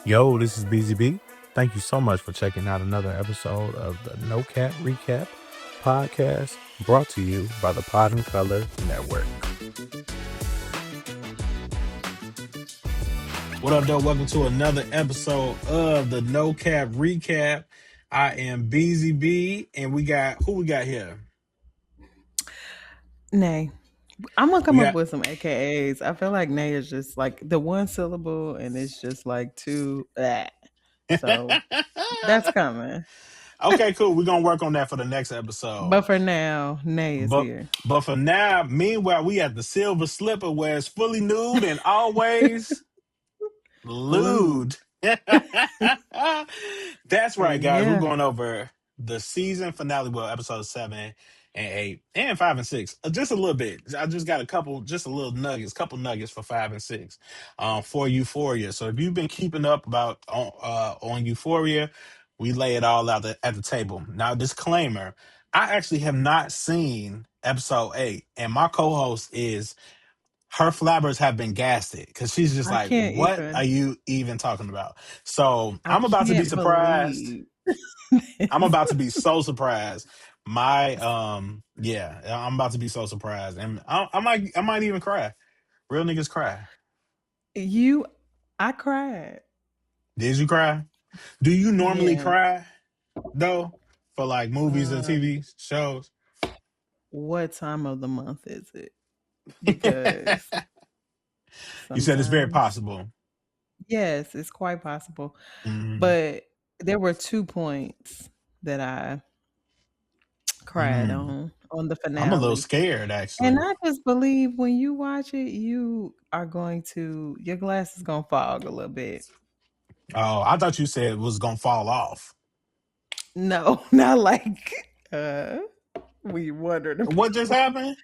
Yo, this is BZB. Thank you so much for checking out another episode of the No Cap Recap podcast brought to you by the Pod and Color Network. What up, though? Welcome to another episode of the No Cap Recap. I am BZB, and we got who we got here? Nay. I'm gonna We come up got with some AKAs. I feel like Nay is just like the one syllable and it's just like two. So that's coming. Okay, cool. We're gonna work on that for the next episode. But for now, Nay is But here. but for now, meanwhile, we at the Silver Slipper where it's fully nude and always Lewd. lewd. That's right, guys. We're Yeah. going over the season finale, well, episode 7 and 8 and 5 and 6. Just a little bit. I just got just a little nuggets, couple nuggets for 5 and 6, for Euphoria. So if you've been keeping up about on Euphoria, we lay it all out at the table. Now, disclaimer: I actually have not seen episode 8, and my co-host is her flabbers have been gasted because she's just I like, can't what are even you even talking about? So I I'm about to be can't surprised. believe I'm this. about to be so surprised. Yeah, I'm about to be so surprised, and I might even cry. Real niggas cry. I cried. Did you cry? Do you normally Yeah. cry though for like movies or Uh TV shows? what time of the month is it? Because You said it's very sometimes possible. yes, it's quite possible. Mm-hmm. But there were 2 points that I cried Mm-hmm. on the I'm a little finale. scared And actually. I just believe when you watch it, you are going to your glass is gonna fog a little bit. Oh, I thought you said it was gonna fall off. No, not like uh we wondering about. What just happened?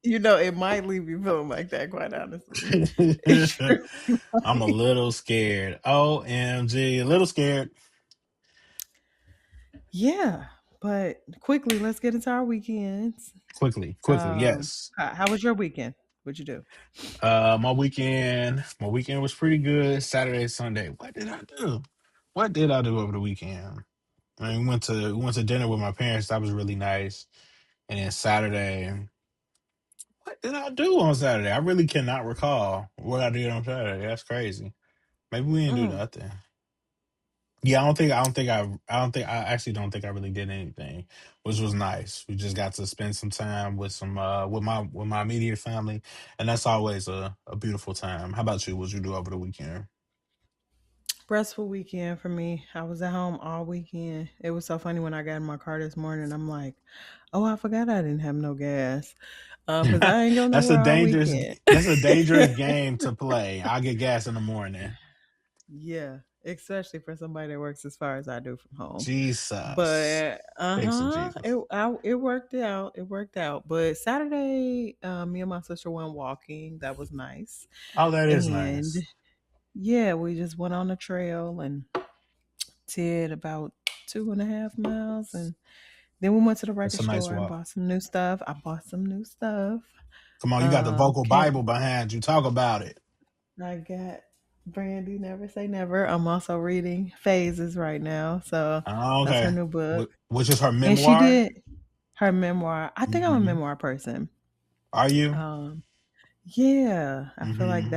It might leave you feeling like that, quite honestly. It sure I'm a might. little scared. OMG, a little scared. Yeah, but quickly, let's get into our weekends. Quickly, yes. How was your weekend? What'd you do? My weekend was pretty good. Saturday, Sunday. What did I do? What did I do over the weekend? I mean, we went to dinner with my parents. That was really nice. And then Saturday, what did I do on Saturday? I really cannot recall what I did on Saturday. That's crazy. Maybe we didn't do Mm. nothing. Yeah, I actually don't think I really did anything, which was nice. We just got to spend some time with my immediate family, and that's always a beautiful time. How about you? What you do over the weekend? Restful weekend for me. I was at home all weekend. It was so funny when I got in my car this morning. I'm like, oh, I forgot I didn't have no gas. Because I ain't go That's a nowhere all dangerous weekend. that's a dangerous game to play. I'll get gas in the morning. Yeah, especially for somebody that works as far as I do from home. Jesus. But Thanks to Jesus. it worked out. It worked out. But Saturday, me and my sister went walking. That was nice. Oh, that is And nice. yeah, we just went on a trail and did about 2.5 miles, and then we went to the That's record a nice store and walk. bought some new stuff. I bought some new stuff. Come on, you got the vocal Came. Bible behind you. Talk about it. I got Brandy Never Say Never. I'm also reading Phases right now, so Oh, that's her okay. new book. Which is her And she memoir? did her memoir. I think I'm a Hmm. memoir person. Are you? Um, yeah, I feel like Hmm.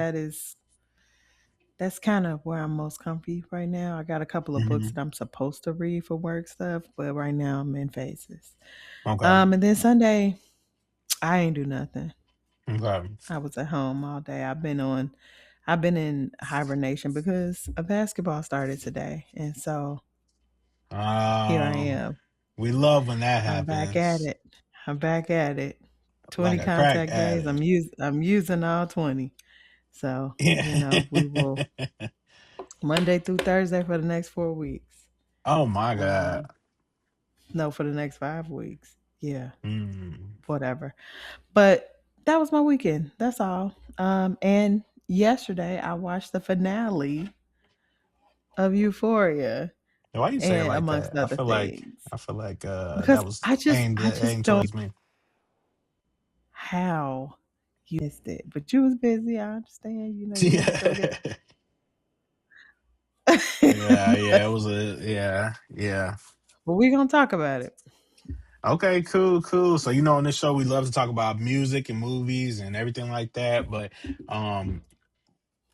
that's kind of where I'm most comfy right now. I got a couple of books Hmm. that I'm supposed to read for work stuff, but right now I'm in Phases. Okay. And then Sunday, I ain't do nothing. Okay. I was at home all day. I've been in hibernation because a basketball started today. And so here I Um, am. we love when that I'm back at happens. it. I'm back at it. Like 20 a crack contact days. addict. I'm using all 20. So, Yeah. we will Monday through Thursday for the next 4 weeks. Oh my God. Um, no, for the next 5 weeks. Yeah, Mm. whatever. But that was my weekend. That's all. And yesterday I watched the finale of Euphoria Why you say it and like amongst that? I other feel like things. I feel like Because that was I just aimed don't towards me. how you missed it. But you was busy, I understand. You had to go get Yeah. Yeah, yeah, it was a yeah, yeah. But we're gonna talk about it. Okay, cool, cool. So you know, on this show, we love to talk about music and movies and everything like that. But um,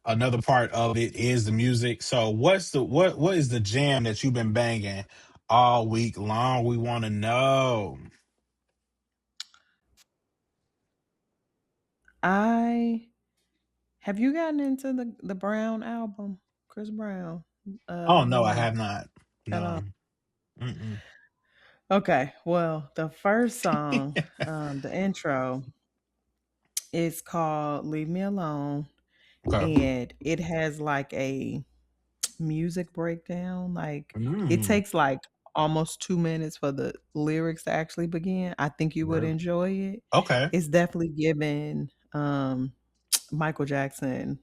another part of it is the music. So what is the jam that you've been banging all week long? We want to know. I have you gotten into the Brown album, Chris Brown, Oh the no, new I one have not. at all? No. Mm-mm. Okay, well, the first song, the intro, is called "Leave Me Alone," Okay. and it has like a music breakdown. Like it Mm. takes like almost 2 minutes for the lyrics to actually begin. I think you would Really? enjoy it. Okay. It's definitely given Michael Jackson,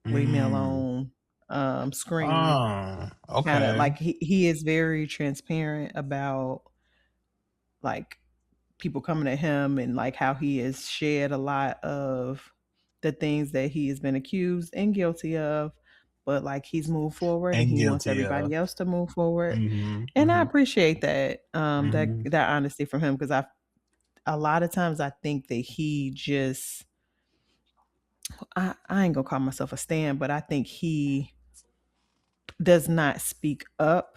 Leave Me Mm. Alone, Scream. Oh, Kind of okay. like he is very transparent about like people coming at him and like how he has shared a lot of the things that he has been accused and guilty of, but like he's moved forward and And he wants guilty of. everybody else to move forward. Mm-hmm. And I Mm-hmm. appreciate that Mm-hmm. that honesty from him, because I a lot of times I think that he just I ain't gonna call myself a stan, but I think he does not speak up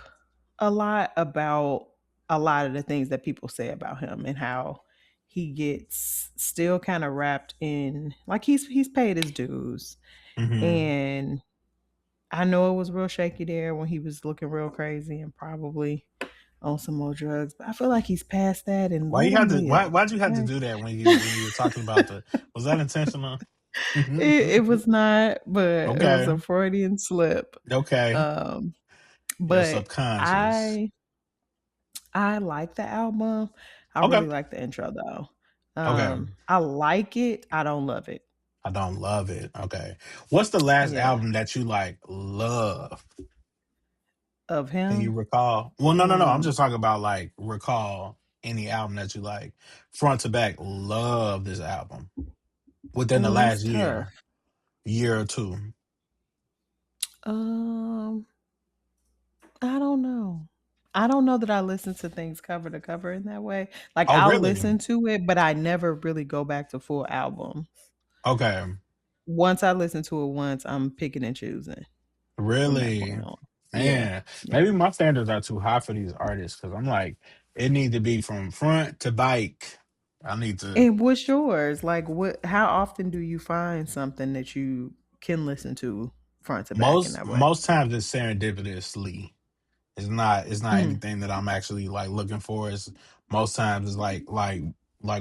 a lot about a lot of the things that people say about him, and how he gets still kind of wrapped in like he's paid his dues. Mm-hmm. And I know it was real shaky there when he was looking real crazy and probably on some more drugs, but I feel like he's past that and Why let you him had to? live. Why'd you have to Okay? do that when you were talking about the? Was that intentional? It was not, but it was Okay. a Freudian slip. Okay. Um, Your but subconscious. I like the album. I Okay. really like the intro though. Okay. I like it. I don't love it. I don't love it. Okay. What's the last Yeah, album that you like love? of Can you him. recall? Well, no, no, no. I'm Mm, just talking about like recall any album that you like front to back. Love this album within the that's last tough. year or two. Um, I don't know. I don't know that I listen to things cover to cover in that way. Like Oh, I'll really? listen to it, but I never really go back to full album. Okay. Once I listen to it once, I'm picking and choosing from that Really? point on. Yeah. Man, Yeah. maybe my standards are too high for these artists because I'm like, it need to be from front to bike. I need to And what's yours? Like what how often do you find something that you can listen to front to back in that way? most times it's serendipitously. It's not Mm. anything that I'm actually like looking for. It's most times it's like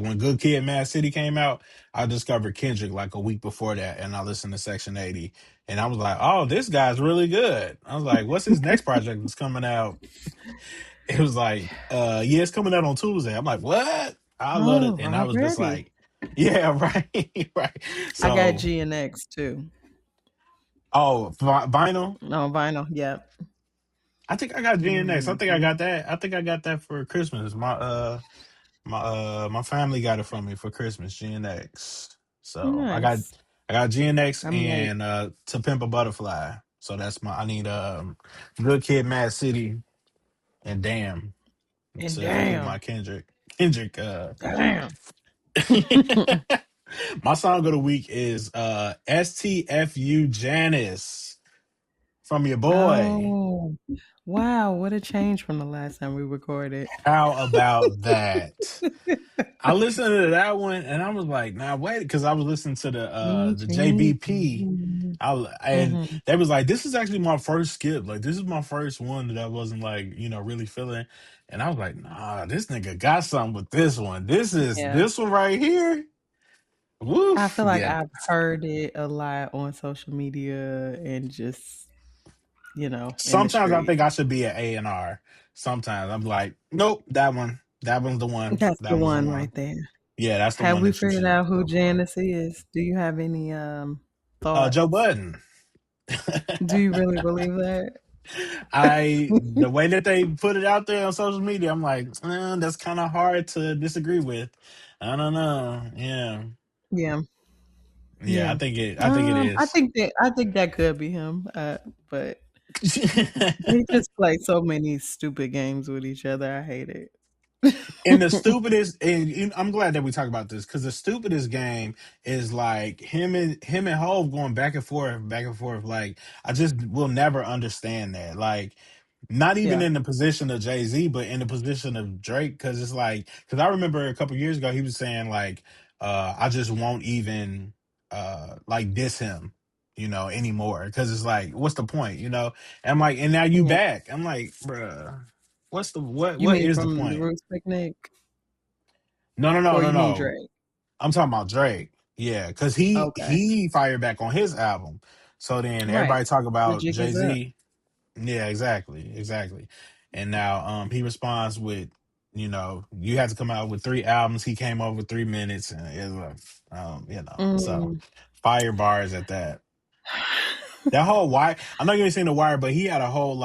when Good Kid, Mad City came out, I discovered Kendrick like a week before that, and I listened to Section 80, and I was like, oh, this guy's really good. I was like, what's his next project that's coming out? It was like, yeah, it's coming out on Tuesday. I'm like, what? I love it, Oh, and I was just already. like, yeah, right, right. I got So, G and X too. oh, vinyl. No vinyl. Yep. I think I got GNX. I think I Hmm. got that. I think I got that for Christmas. My family got it for me for Christmas, GNX. So Nice. I got GNX I'm late. and To Pimp a Butterfly. So that's my I need Good Kid Mad City and Damn And to do my damn. Kendrick Damn. my song of the week is STFU Janice from your boy. Oh. Wow, what a change from the last time we recorded. How about that? I listened to that one and I was like, "Nah, wait," because I was listening to the JBP. And Mhm. they was like, "This is actually my first skip. Like, this is my first one that I wasn't like, really feeling." And I was like, "Nah, this nigga got something with this one. Yeah. This one right here. I Woof, feel like yeah." I've heard it a lot on social media and just, in the Sometimes I think street. I should be an A&R. Sometimes I'm like, "Nope, that one. That one's the one. That's the That one's the one one. right there. Yeah, that's the Have one we that you figured should out who go for." Janice is? Do you have any Joe thoughts? Budden. Do you really believe that? The way that they put it out there on social media, I'm like, that's kind of hard to disagree with. I don't know. Yeah, Yeah. yeah. Yeah. I think it I is. think that could be him. But They just play so many stupid games with each other. I hate it. And the stupidest, and I'm glad that we talk about this because the stupidest game is like him and Hove going back and forth, back and forth. Like I just will never understand that. Like not even Yeah. in the position of Jay Z, but in the position of Drake, because it's like because I remember a couple years ago he was saying like I just won't even like diss him. Anymore because it's like, what's the point? And I'm like, and now you Yeah. back. I'm like, bruh, what's the what? You What mean is the from the point? Roots Picnic, No, no, no, or no, you mean no. Drake? I'm talking about Drake. Yeah, because he Okay. he fired back on his album. So then Right. everybody talk The about jig Jay is up. Z. Yeah, exactly, exactly. And now he responds with, you had to come out with 3 albums. He came over 3 minutes, and it was, so Mm. fire bars at that. That whole wire. I know you ain't seen the wire, but he had a whole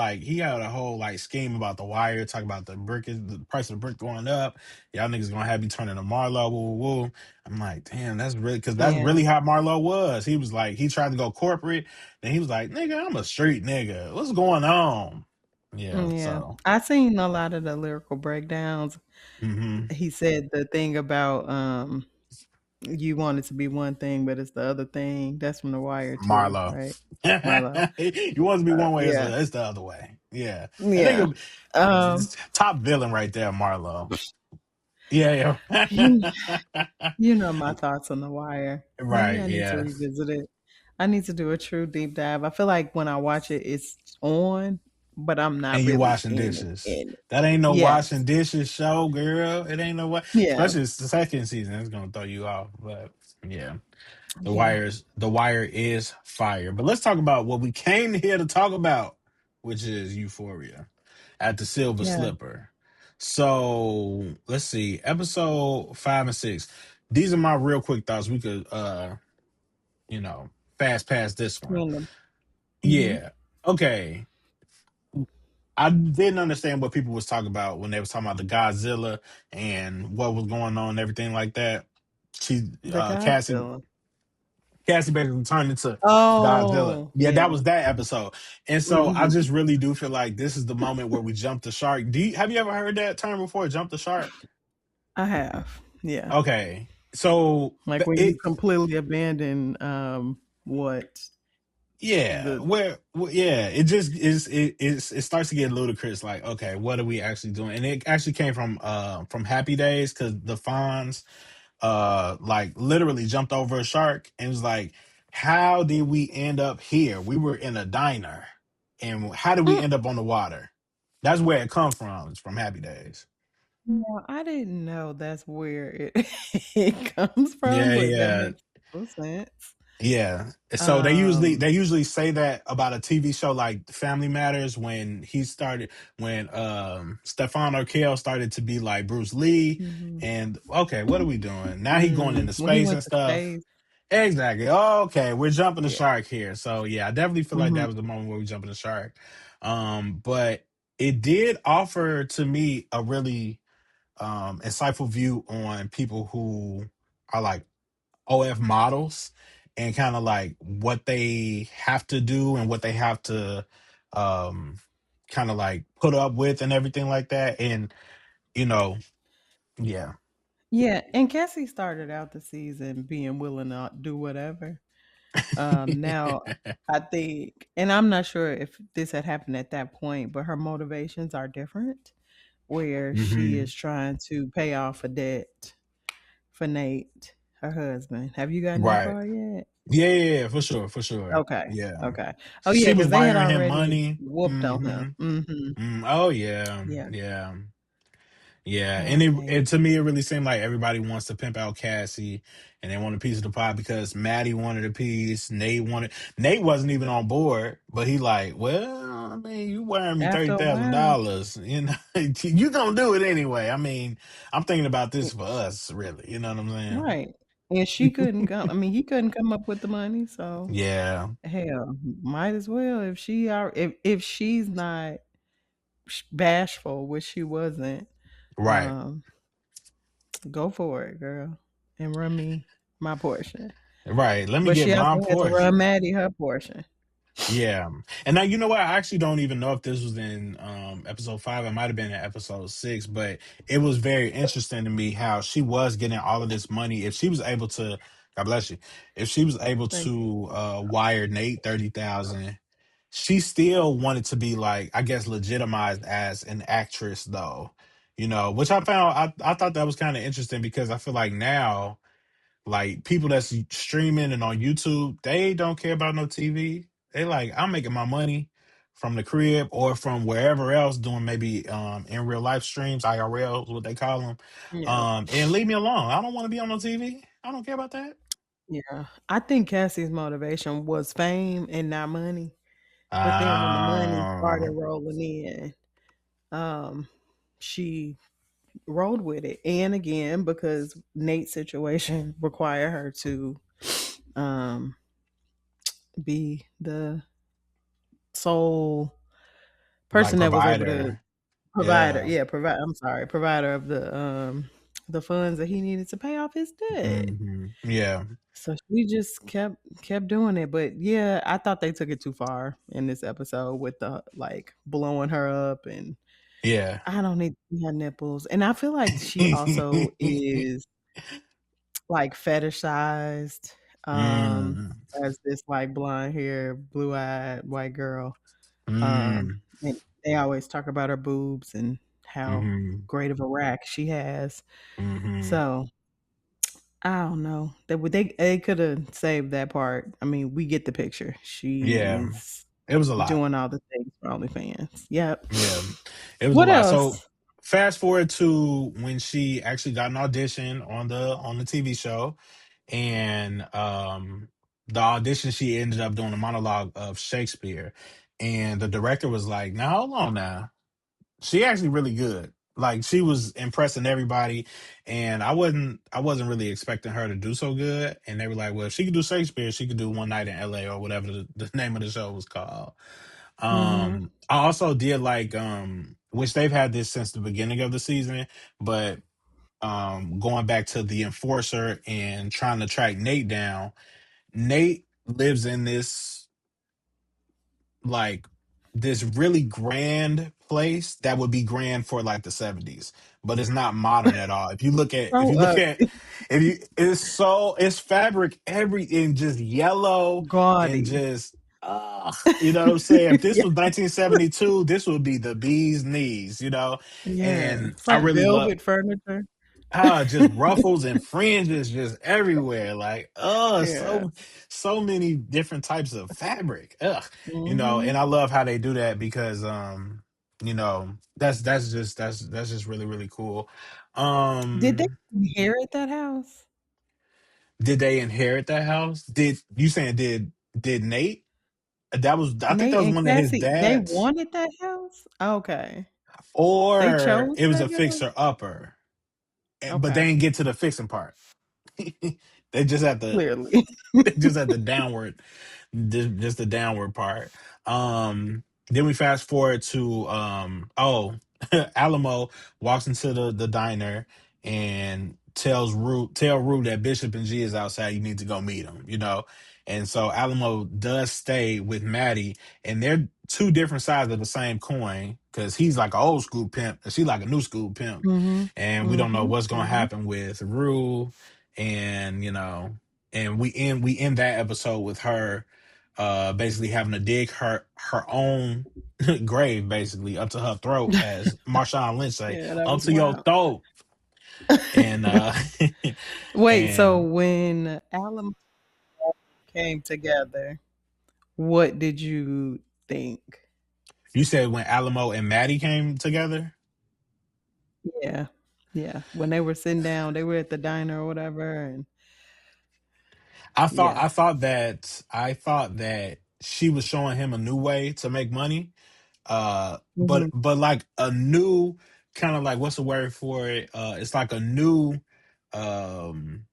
scheme about the wire. Talk about the price of the brick going up. Y'all niggas gonna have me turning to Marlo. Woo, woo, woo. I'm like, damn, that's really because that's Yeah. really how Marlo was. He was like, he tried to go corporate, then he was like, nigga, I'm a street nigga. What's going on? Yeah. Yeah. So, I seen a lot of the lyrical breakdowns. hmm He said the thing about you want it to be one thing, but it's the other thing. That's from The Wire too, Marlo. right? Marlo. You want to be one way, it's Yeah. the other way. Yeah, that Yeah. nigga, Um top villain right there, Marlo. Yeah, you yeah. you know my thoughts on The Wire. Maybe Right, I need to yeah. revisit it. I need to do a true deep dive. I feel like when I watch it, it's on, but I'm not And you really washing in it. dishes. In it. That ain't no Yes. washing dishes show, girl. It ain't no what. Yeah. Especially it's the second season. It's gonna throw you off. But yeah, Yeah. The Wire is fire. But let's talk about what we came here to talk about, which is Euphoria at the Silver Yeah. Slipper. So let's see, episode 5 and 6. These are my real quick thoughts. We could you know, fast pass this one. Random. Mm-hmm. Yeah. Okay. I didn't understand what people was talking about when they was talking about the Godzilla and what was going on and everything like that. She The Cassie Godzilla. Cassie basically turned into Godzilla. Oh, Yeah, that yeah. was that episode. And so I Hmm. just really do feel like this is the moment where we jump the shark. Have you ever heard that term before? Jump the shark? I have. Yeah. Okay. So Like when you it completely abandon what yeah, the yeah, it just it starts to get ludicrous. Like, okay, what are we actually doing? And it actually came from Happy Days because the Fonz like literally jumped over a shark and was like, how did we end up here? We were in a diner, and how did we Mm. end up on the water? That's where it come from. It's from Happy Days. No, I didn't know that's where it it comes from, Yeah, but that yeah. makes total sense. Yeah. So they usually Um they usually say that about a TV show like Family Matters when Stefan Urkel started to be like Bruce Lee. mhm. And okay, what are we doing? Now he going into When he space went and to stuff. space, Exactly. Okay, we're jumping the yeah. shark here. So yeah, I definitely feel like Mhm. that was the moment where we jumping the shark. But it did offer to me a really insightful view on people who are like OF models and kind of like what they have to do and what they have to um kind of like put up with and everything like that. And you know, yeah. Yeah, and Cassie started out the season being willing to do whatever. Now I think, and I'm not sure if this had happened at that point, but her motivations are different, where she hmm is trying to pay off a debt for Nate, her husband. Have you gotten that Right. far yet? Yeah, yeah, yeah, for sure, for sure. Okay. Yeah. Okay. Oh yeah, She was because they had wiring him already money. whooped on him. Oh yeah. Yeah. Yeah. Yeah, and Okay. to me it really seemed like everybody wants to pimp out Cassie, and they want a piece of the pie because Maddie wanted a piece. Nate wasn't even on board, but he like, well, I mean, you wiring me thirty After a thousand while, dollars, you gonna do it anyway. I mean, I'm thinking about this for us, really. You know what I'm right. And she couldn't come. I mean, he couldn't come up with the money, so saying? Yeah, hell, might as well if she are if she's not bashful, which she wasn't. right, Um, Go for it, girl, and run me my portion. right. Let me But get she my also had to run portion. Maddie her portion. Yeah. And now you know what? I actually don't even know if this was in episode 5. It might have been in episode 6, but it was very interesting to me how she was getting all of this money. If she was able to, God bless you, if she was able Thank you. to wire Nate 30,000, she still wanted to be like, I guess, legitimized as an actress though. You know, which I found I thought that was kind of interesting because I feel like now like people that's streaming and on YouTube, they don't care about no TV. They like, I'm making my money from the crib or from wherever else doing maybe in real life streams, IRL is what they call them. Yeah. And leave me alone. I don't want to be on no TV. I don't care about that. Yeah. I think Cassie's motivation was fame and not money. But then when the money started Um, rolling in, um, she rolled with it. And again, because Nate's situation required her to um be the sole like person that was able to provider. provider, Yeah. yeah, provide I'm sorry, provider of the funds that he needed to pay off his debt. Yeah. So she just kept doing it. But yeah, I thought they took it too far in this episode with the like blowing her up and Yeah. I don't need to see her nipples. And I feel like she also is like fetishized um mm, as this like blonde hair, blue eyed white girl. mm, And they always talk about her boobs and how mm, great of a rack she has. mm. So I don't know. They could have saved that part. I mean, we get the picture. She Yeah. is It was a lot. doing all the things for OnlyFans. Yep. Yeah, it was a What lot. So else? fast forward to when she actually got an audition on the TV show, and the audition she ended up doing a monologue of Shakespeare, and the director was like, "Now hold on, now she actually really good." Like she was impressing everybody, and I wasn't really expecting her to do so good. And they were like, "Well, if she could do Shakespeare, she could do One Night in L.A. or whatever the name of the show was called." Mhm. I also did like which they've had this since the beginning of the season, but going back to the enforcer and trying to track Nate down. Nate lives in this like this really grand place that would be grand for like the 70s, but it's not modern at all. If So you look at if you it's fabric everything just yellow and gaudy. just you know what I'm saying? If this Yeah. was 1972, this would be the bee's knees, you know? Yeah. And It's I like really love velvet furniture. just ruffles and fringes just everywhere. Like, Yeah. so many different types of fabric. Ugh. You know, Mhm. and I love how they do that because you know, that's just really, really cool. Did they Um, inherit that house? did they inherit that house? Did you saying did Nate? That was I think that Nate was and one of his Cassie, they dads. wanted that house? Okay. They Or chose it was that a house? fixer upper. But they Okay. didn't get to the fixing part. they just had the Clearly. they just had the downward just the downward part. Then we fast forward to Alamo walks into the diner and tell Rue that Bishop and G is outside. You need to go meet him, you know. And so Alamo does stay with Maddie, and they're two different sides of the same coin because he's like an old school pimp and she like a new school pimp. Mhm. And we don't know Mhm. what's gonna Mhm. happen with Rue, and you know, and we end that episode with her basically having to dig her own grave basically up to her throat, as Marshawn Lynch say, Yeah, that up was to your wild. throat. And Wait, so and when Alan came together, what did you think? you said when Alamo and Maddie came together. Yeah. Yeah. When they were sitting down, they were at the diner or whatever and yeah. I thought that she was showing him a new way to make money. Mhm. But like a new kind of like, what's the word for it? It's like a new um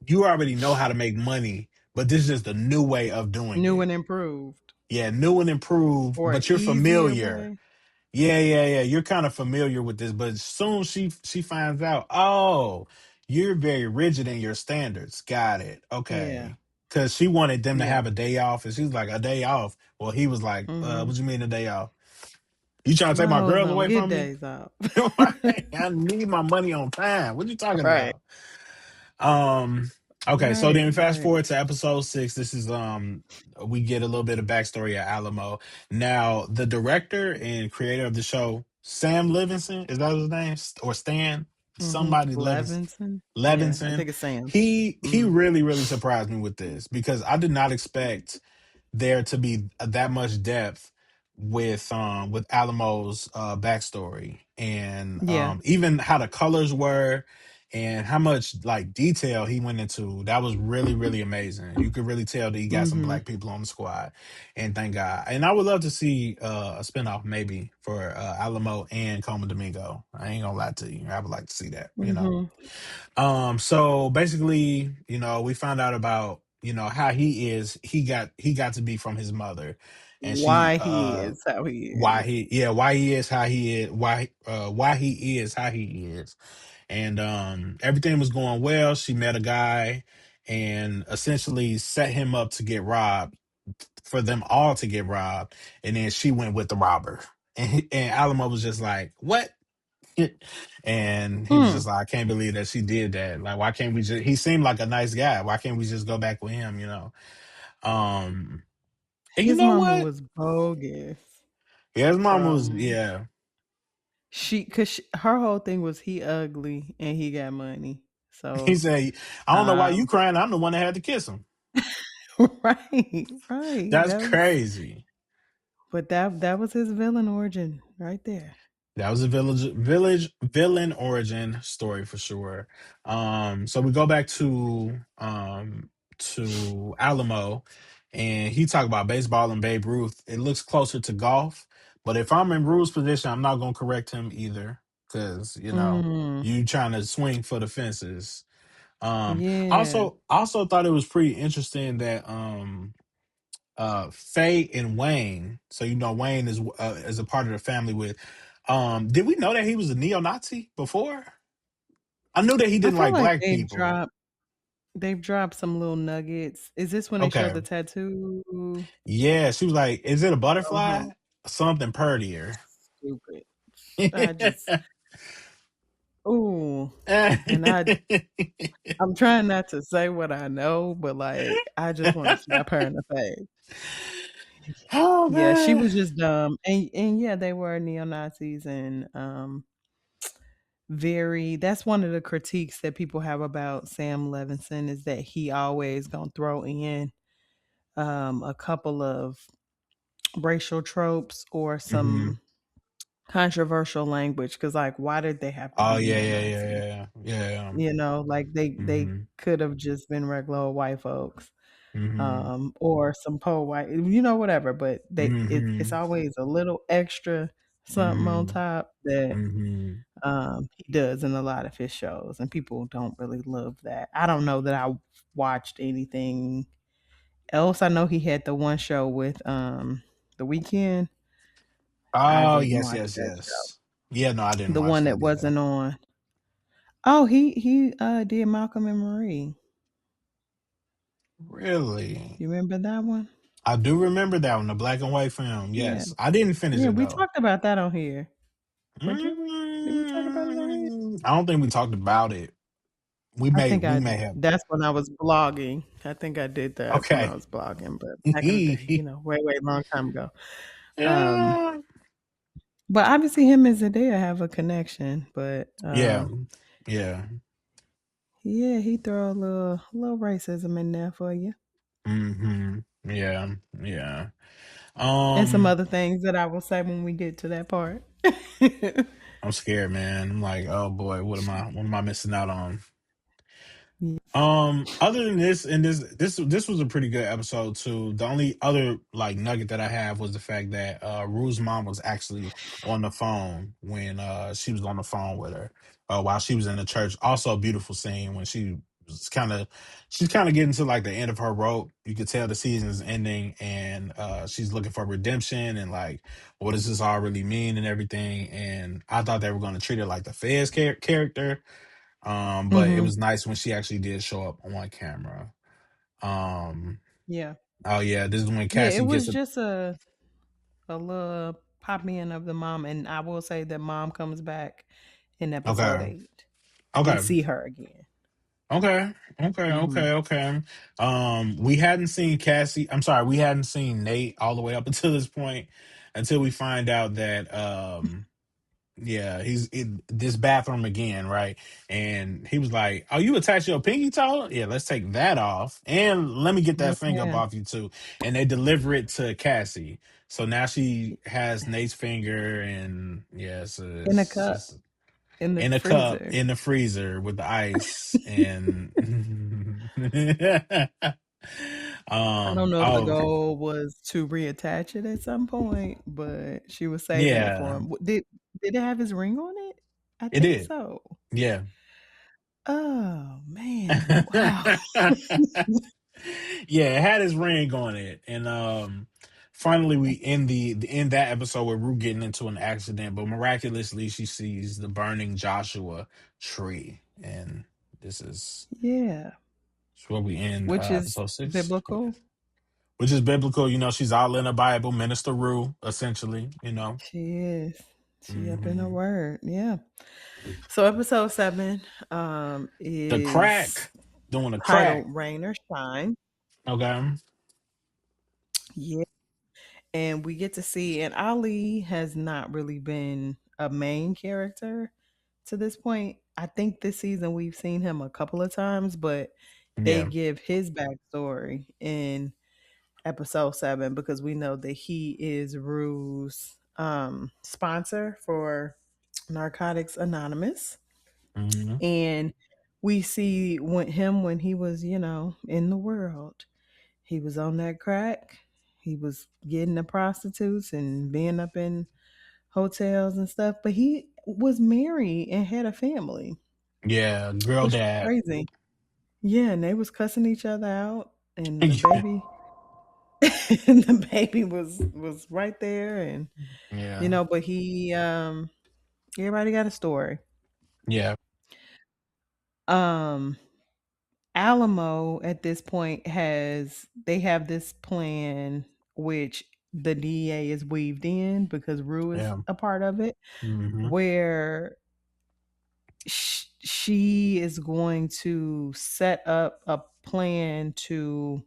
you already know how to make money, but this is just a new way of doing New it. and improved Yeah, new and improved, or an but you're easier familiar. way. Yeah. You're kind of familiar with this, but soon she finds out, oh, you're very rigid in your standards. Got it. Yeah. Okay. because she wanted them to Yeah. have a day off, and she was like, "A day off." Well, he was like, Mm-hmm. "What you mean a day off? You trying to take My my hoes girls don't away get from me? days off. Right? I need my money on time. What you talking Right. about?" Um. Okay, so Right. then fast Right. forward to episode 6. This is we get a little bit of backstory at Alamo. Now, the director and creator of the show, Sam Levinson, is that his name? Or Stan? Mm-hmm. Somebody Levinson. Levinson. Yeah, I Levinson. think it's Sam. He Mm-hmm. really surprised me with this because I did not expect there to be that much depth with Alamo's backstory and Yeah. even how the colors were and how much like detail he went into. That was really amazing. You could really tell that he got some Mm-hmm. black people on the squad, and thank God. And I would love to see a spinoff maybe for Alamo and Coma Domingo. I ain't gonna lie to you. I would like to see that. Mm-hmm. So basically, we found out about, how he is. He got to be from his mother, and she Why he is how he why is. he yeah, why he is how he is, why he is how he is. And everything was going well. She met a guy and essentially set him up to get robbed, for them all to get robbed, and then she went with the robber. And Alamo was just like, "What?" And he was Hmm. just like, I can't believe that she did that. Like, why can't we just, he seemed like a nice guy. Why can't we just go back with him? Um, and you His know mama what? was bogus. Yeah, his mom was, From yeah. her whole thing was he ugly and he got money. He So said, I don't know why you um crying. I'm the one that had to kiss him. right, right. That's That was crazy. but that was his villain origin right there. That was a village villain origin story for sure. So we go back to Alamo, and he talked about baseball and Babe Ruth. It looks closer to golf, but if I'm in Ruth's position, I'm not gonna correct him either because Mm, you trying to swing for the fences. yeah. Also thought it was pretty interesting that Faye and Wayne. So Wayne is a part of the family with. Did we know that he was a neo-Nazi before? I knew that he I didn't feel like like black people. they've dropped some little nuggets. Is this when they showed Okay. the tattoo? Yeah, she was like, "Is it a Uh-huh. butterfly? Something prettier." Stupid. I just ooh. And I'm trying not to say what I know, but like I just want to slap her in the face. Oh Yeah, she man. was just dumb. And yeah, they were neo-Nazis and very that's one of the critiques that people have about Sam Levinson is that he always gonna throw in a couple of racial tropes or Hmm. some controversial language because like why did they have to Oh be yeah, neo-Nazis? yeah, yeah. Like they Hmm. could have just been regular old white folks, Hmm. or some poor white, whatever. But it's Hmm. always a little extra something on Hmm. top that Hmm. he does in a lot of his shows, and people don't really love that. I don't know that I watched anything else. I know he had the one show with the weekend. I Oh didn't yes, watch yes, that show. yes. Yeah, no, I didn't The watch one that that either. wasn't on. Oh, he did Malcolm and Marie. Really? You remember that one? I do remember that one, the black and white film. Yeah. Yes. I didn't finish Yeah, it we though. talked about that on here. Or did we? Did we talk about it on here? I don't think we talked about it. We I may think we may have. that's when I was blogging. I think I did that when I Okay. was blogging, but back in the day, way, way long time ago. Um, Yeah. but obviously him and Zendaya have a connection, but Yeah. Yeah. yeah, he throw a little racism in there for you. Yeah. Yeah. And some Um other things that I will say when we get to that part. I'm scared, man. I'm like, oh boy, what am I missing out on? Yeah. Other than this, and this was a pretty good episode too. The only other like nugget that I have was the fact that Rue's mom was actually on the phone when she was on the phone with her while she was in the church. Also a beautiful scene when she's kind of getting to like the end of her rope. You could tell the season is ending, and she's looking for redemption and like what does this all really mean and everything. And I thought they were going to treat her like the Fez character, but it Mhm. was nice when she actually did show up on camera. Um, Yeah. oh yeah, this is when Yeah, Cassie it gets was a just a little pop in of the mom, and I will say that mom comes back in episode okay, 8. We okay, see her again. okay, okay, Hmm. okay, okay. We hadn't seen Cassie. I'm sorry, we hadn't seen Nate all the way up until this point, until we find out that yeah, he's in this bathroom again, right? And he was like, "Oh, you attached your pinky toe? Yeah, let's take that off, and let me get that finger up Yeah, off you too." And they deliver it to Cassie, so now she has Nate's finger, and yes, in a cup in the in a cup freezer. in the freezer with the ice, and I don't know if the oh goal was to reattach it at some point, but she was saving it for yeah, him. Did it have his ring on it? I it think did, so. yeah. Oh man, wow. Yeah, it had his ring on it, and finally we end the in that episode where Rue getting into an accident, but miraculously she sees the burning Joshua tree, and this is Yeah, where we end which is episode 6, biblical. which is biblical. You know, she's all in the Bible, Minister Rue, essentially. You know, She is. She up in her hmm word. Yeah. So episode 7 the is crack doing the crack. titled Rain or Shine. Okay, Yeah. And we get to see, and Ali has not really been a main character to this point. I think this season we've seen him a couple of times, but they yeah, give his backstory in episode 7 because we know that he is Rue's sponsor for Narcotics Anonymous. hmm And we see when he was, in the world. He was on that crack. He was getting the prostitutes and being up in hotels and stuff, but he was married and had a family, yeah, girl which was dad. crazy. Yeah, and they was cussing each other out, and the Yeah, baby, and the baby was right there, and yeah, but he everybody got a story. yeah. Um, Alamo at this point they have this plan which the DEA is weaved in because Rue is Yeah. a part of it, Mhm. where she is going to set up a plan to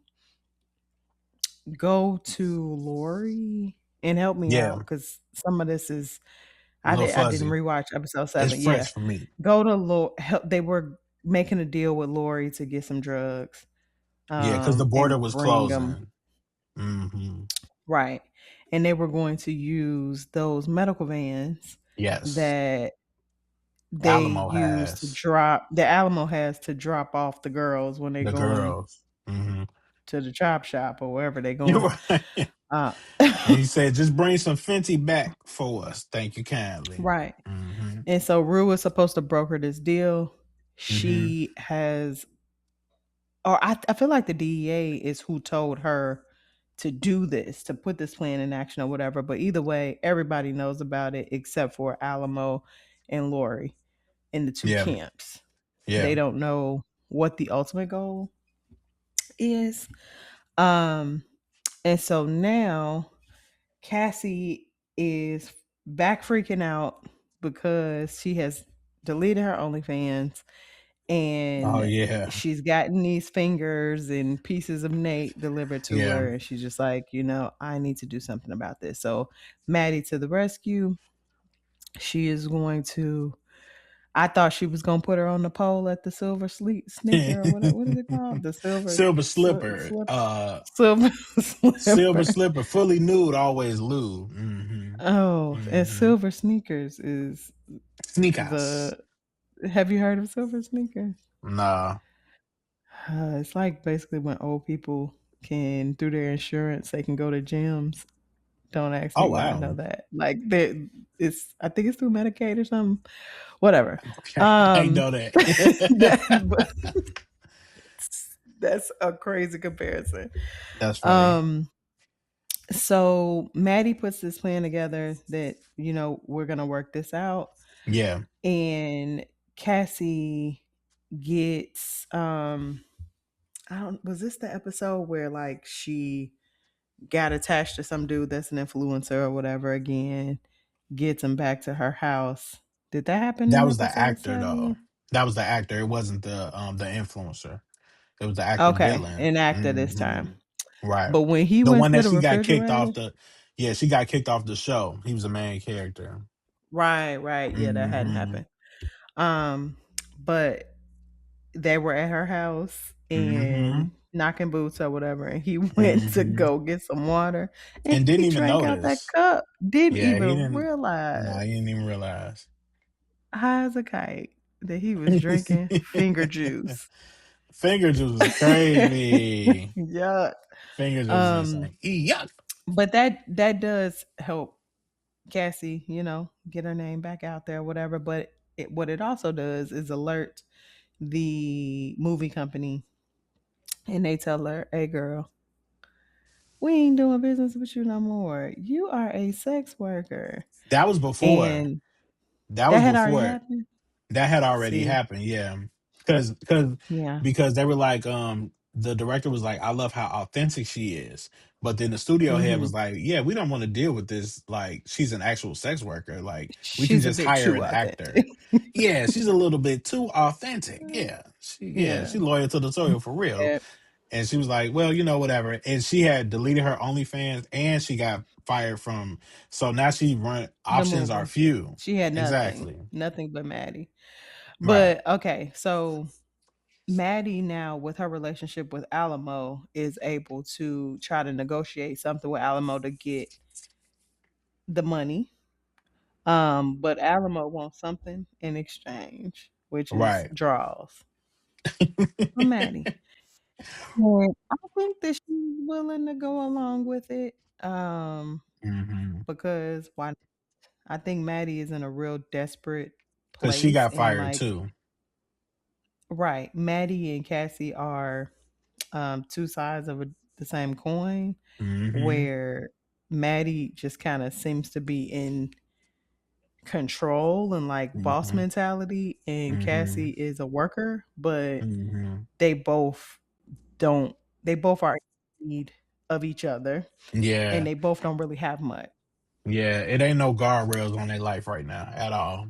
go to Lori and help me Yeah. out because some of this is A little I didn't fuzzy. rewatch episode It's 7. Yeah, fresh for me. go to Lori. They were making a deal with Lori to get some drugs, Yeah, because the border and was bring them. closing. Mhm. Right. And they were going to use those medical vans Yes. that they Alamo use has the Alamo has to drop off the girls when they're the going girls. Mhm. to the chop shop or wherever they're You're going. right. Uh, And he said, "Just bring some Fenty back for us. Thank you kindly." right. Mhm. And so Rue is supposed to broker this deal. Mhm. She has, or I feel like the DEA is who told her to do this, to put this plan in action or whatever. But either way, everybody knows about it except for Alamo and Lori in the two Yeah. camps. They Yeah. don't know what the ultimate goal is. Um, and so now Cassie is back freaking out because she has deleted her OnlyFans Oh and yeah. she's gotten these fingers and pieces of Nate delivered to Yeah. her. And she's just like, I need to do something about this. So Maddie to the rescue. She is going to I thought she was gonna put her on the pole at the silver sleep sneaker or what is it called? The silver Silver slipper. slip silver Silver slipper. slipper, fully nude, always lewd. Mhm. Oh, and Mhm. silver sneakers is Sneakers. the. Have you heard of silver sneakers? Nah. It's like basically when old people can through their insurance they can go to gyms. Don't ask Oh me why I know wow. that. Like it's I think it's through Medicaid or something. Whatever. Okay. I Um, know that. that, that's a crazy comparison. That's funny. Um, so Maddie puts this plan together that we're gonna work this out, Yeah. and Cassie gets I don't, was this the episode where like she got attached to some dude that's an influencer or whatever again, gets him back to her house. Did that happen That in was the episode actor though. 7? That was the actor. It wasn't the influencer. It was the actor Okay, Dylan. an actor this Hmm. time. Right. But when he The went one to that the she got kicked refrigerator, off the. Yeah, she got kicked off the show. He was the main character. right, right, yeah, that hadn't Hmm. happened. Um, but they were at her house and Hmm. knocking boots or whatever, and he went to Hmm. go get some water, and And didn't he even drank out that notice. cup. Didn't Yeah, he even didn't. No, realize, he didn't even realize. high as a kite, that he was drinking finger juice. Finger juice was crazy. Yuck. Finger juice is Um, insane. Yuck. but that does help Cassie, get her name back out there, whatever. But what it also does is alert the movie company, and they tell her, "Hey, girl, we ain't doing business with you no more. You are a sex worker." That was before. And That that was had already before. happened. That had already See, happened, yeah. Cause yeah. because they were like, the director was like, I love how authentic she is. But then the studio head Hmm. was like, yeah, we don't want to deal with this. Like, she's an actual sex worker. Like, we can She's a just bit hire too an authentic. actor. Yeah, she's a little bit too authentic. Yeah. Yeah. She loyal to the soil for real. Yeah. And she was like, well, whatever. And she had deleted her OnlyFans and she got fired from, so now she run The options are movie. few. She had nothing, Exactly. nothing but Maddie. Right. But okay, so Maddie now with her relationship with Alamo is able to try to negotiate something with Alamo to get the money. But Alamo wants something in exchange, which is Right. draws from Maddie. And I think that she's willing to go along with it. Hmm. Because why, I think Maddie is in a real desperate Cause she place, got and fired like, too. right, Maddie and Cassie are two sides of the same coin, Hmm. where Maddie just kind of seems to be in control and like boss Hmm. mentality, and Cassie Hmm. is a worker, but Hmm. they both don't, they both are in need of each other, and Yeah. they both don't really have much. Yeah. It ain't no guardrails on their life right now at all.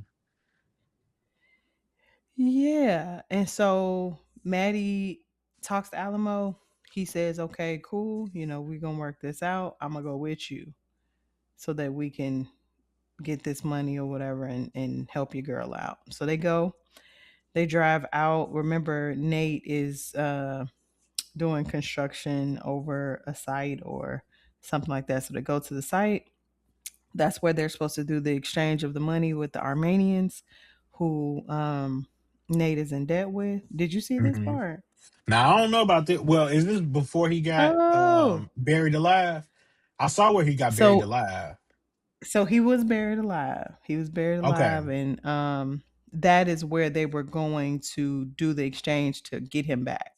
Yeah. And so Maddie talks to Alamo. He says, okay, cool. We're going to work this out. I'm going to go with you so that we can get this money or whatever, and help your girl out. So they go, they drive out. Remember, Nate is doing construction over a site or something like that. So they go to the site. That's where they're supposed to do the exchange of the money with the Armenians who Nate is in debt with. Did you see this Hmm. part? Now I don't know about this. Well, is this before he got Oh, buried alive? I saw where he got buried so alive. he was buried alive. He was buried Okay. alive, and that is where they were going to do the exchange to get him back.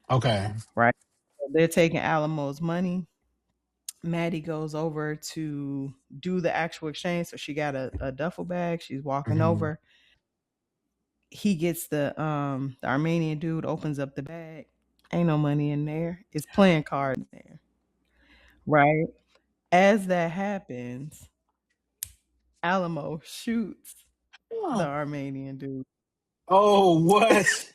Okay. Right. So they're taking Alamo's money. Maddie goes over to do the actual exchange. So she got a duffel bag. She's walking Hmm. over. He gets the Armenian dude opens up the bag. Ain't no money in there. It's playing card in there. Right. As that happens, Alamo shoots the Armenian dude. Oh, what?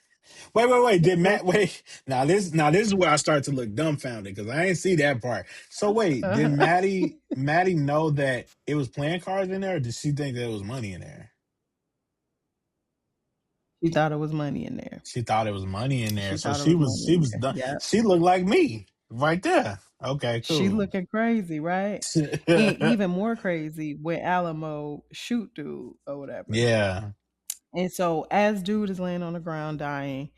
Wait. Did Matt wait? Now this is where I start to look dumbfounded because I ain't see that part. So wait, did Maddie know that it was playing cards in there, or did she think there was money in there? She thought it was money in there. She thought it was money in there. She So thought it she was was money she in was there. done. Yeah. She looked like me right there. Okay, She cool. looking crazy, right? And even more crazy when Alamo shoot dude or whatever. Yeah. And so as dude is laying on the ground dying,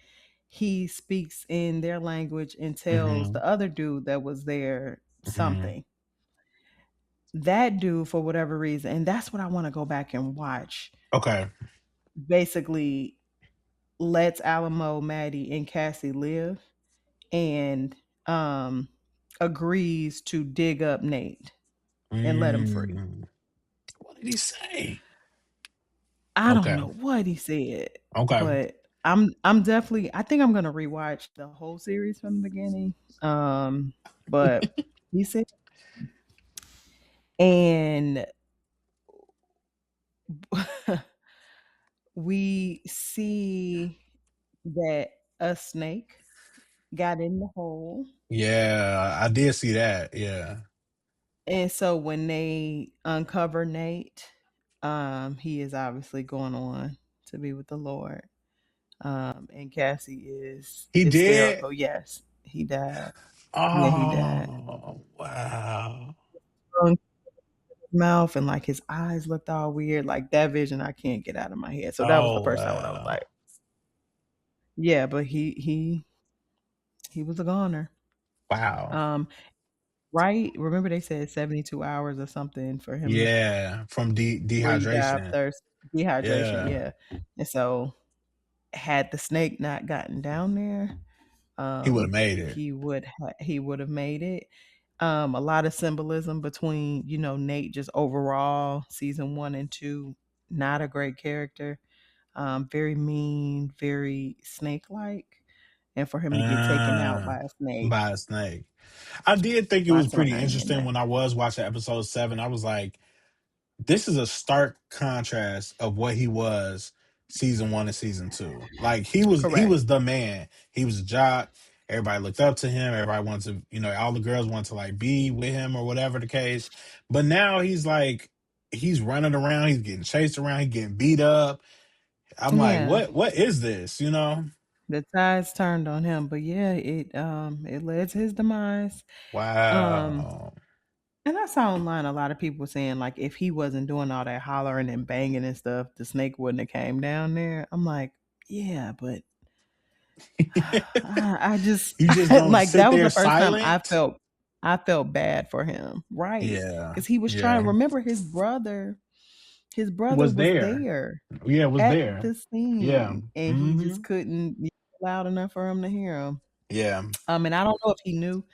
he speaks in their language and tells Hmm. the other dude that was there Hmm. something. That dude, for whatever reason, and that's what I want to go back and watch, Okay. basically lets Alamo, Maddie, and Cassie live, and um agrees to dig up Nate and let him free. Mm. What did he say? I don't Okay. know what he said, Okay. but I'm definitely I think I'm gonna rewatch the whole series from the beginning. But he said and we see that a snake got in the hole. Yeah, I did see that. Yeah. And so when they uncover Nate, he is obviously going on to be with the Lord. And Cassie is He did? hysterical. Yes, he died. Yeah, he died. Oh, wow. His mouth and like his eyes looked all weird. Like that vision I can't get out of my head. So that was the Oh, first time when I was wow. like, yeah, but he was a goner. Wow. Um, right? Remember they said 72 hours or something for him to Yeah, from where you die of dehydration. thirst, dehydration, Yeah. yeah. And so had the snake not gotten down there, He would have made it. he would have made it. A lot of symbolism between, Nate just overall season 1 and 2, not a great character. Very mean, very snake-like, and for him to get taken out Uh, by a snake, by a snake. I did think it was lots of pretty irony in interesting that. when I was watching episode 7. I was like, this is a stark contrast of what he was season 1 and season 2. Like he Correct. was the man. He was a jock. Everybody looked up to him. Everybody wanted to, all the girls wanted to like be with him or whatever the case. But now he's like he's running around, he's getting chased around, he's getting beat up. I'm like, Yeah. what is this, you know? The tides turned on him, but yeah, it led to his demise. Um, Wow. and I saw online a lot of people saying like if he wasn't doing all that hollering and banging and stuff, the snake wouldn't have came down there. I'm like, yeah, but I just You just gonna like sit that was there the first time silent? I felt bad for him, right? Yeah. Because he was trying. Yeah. Remember his brother Was was there. there Yeah, was at there. the Yeah. scene, and he Hmm. just couldn't be loud enough for him to hear him. Yeah. And I don't know if he knew.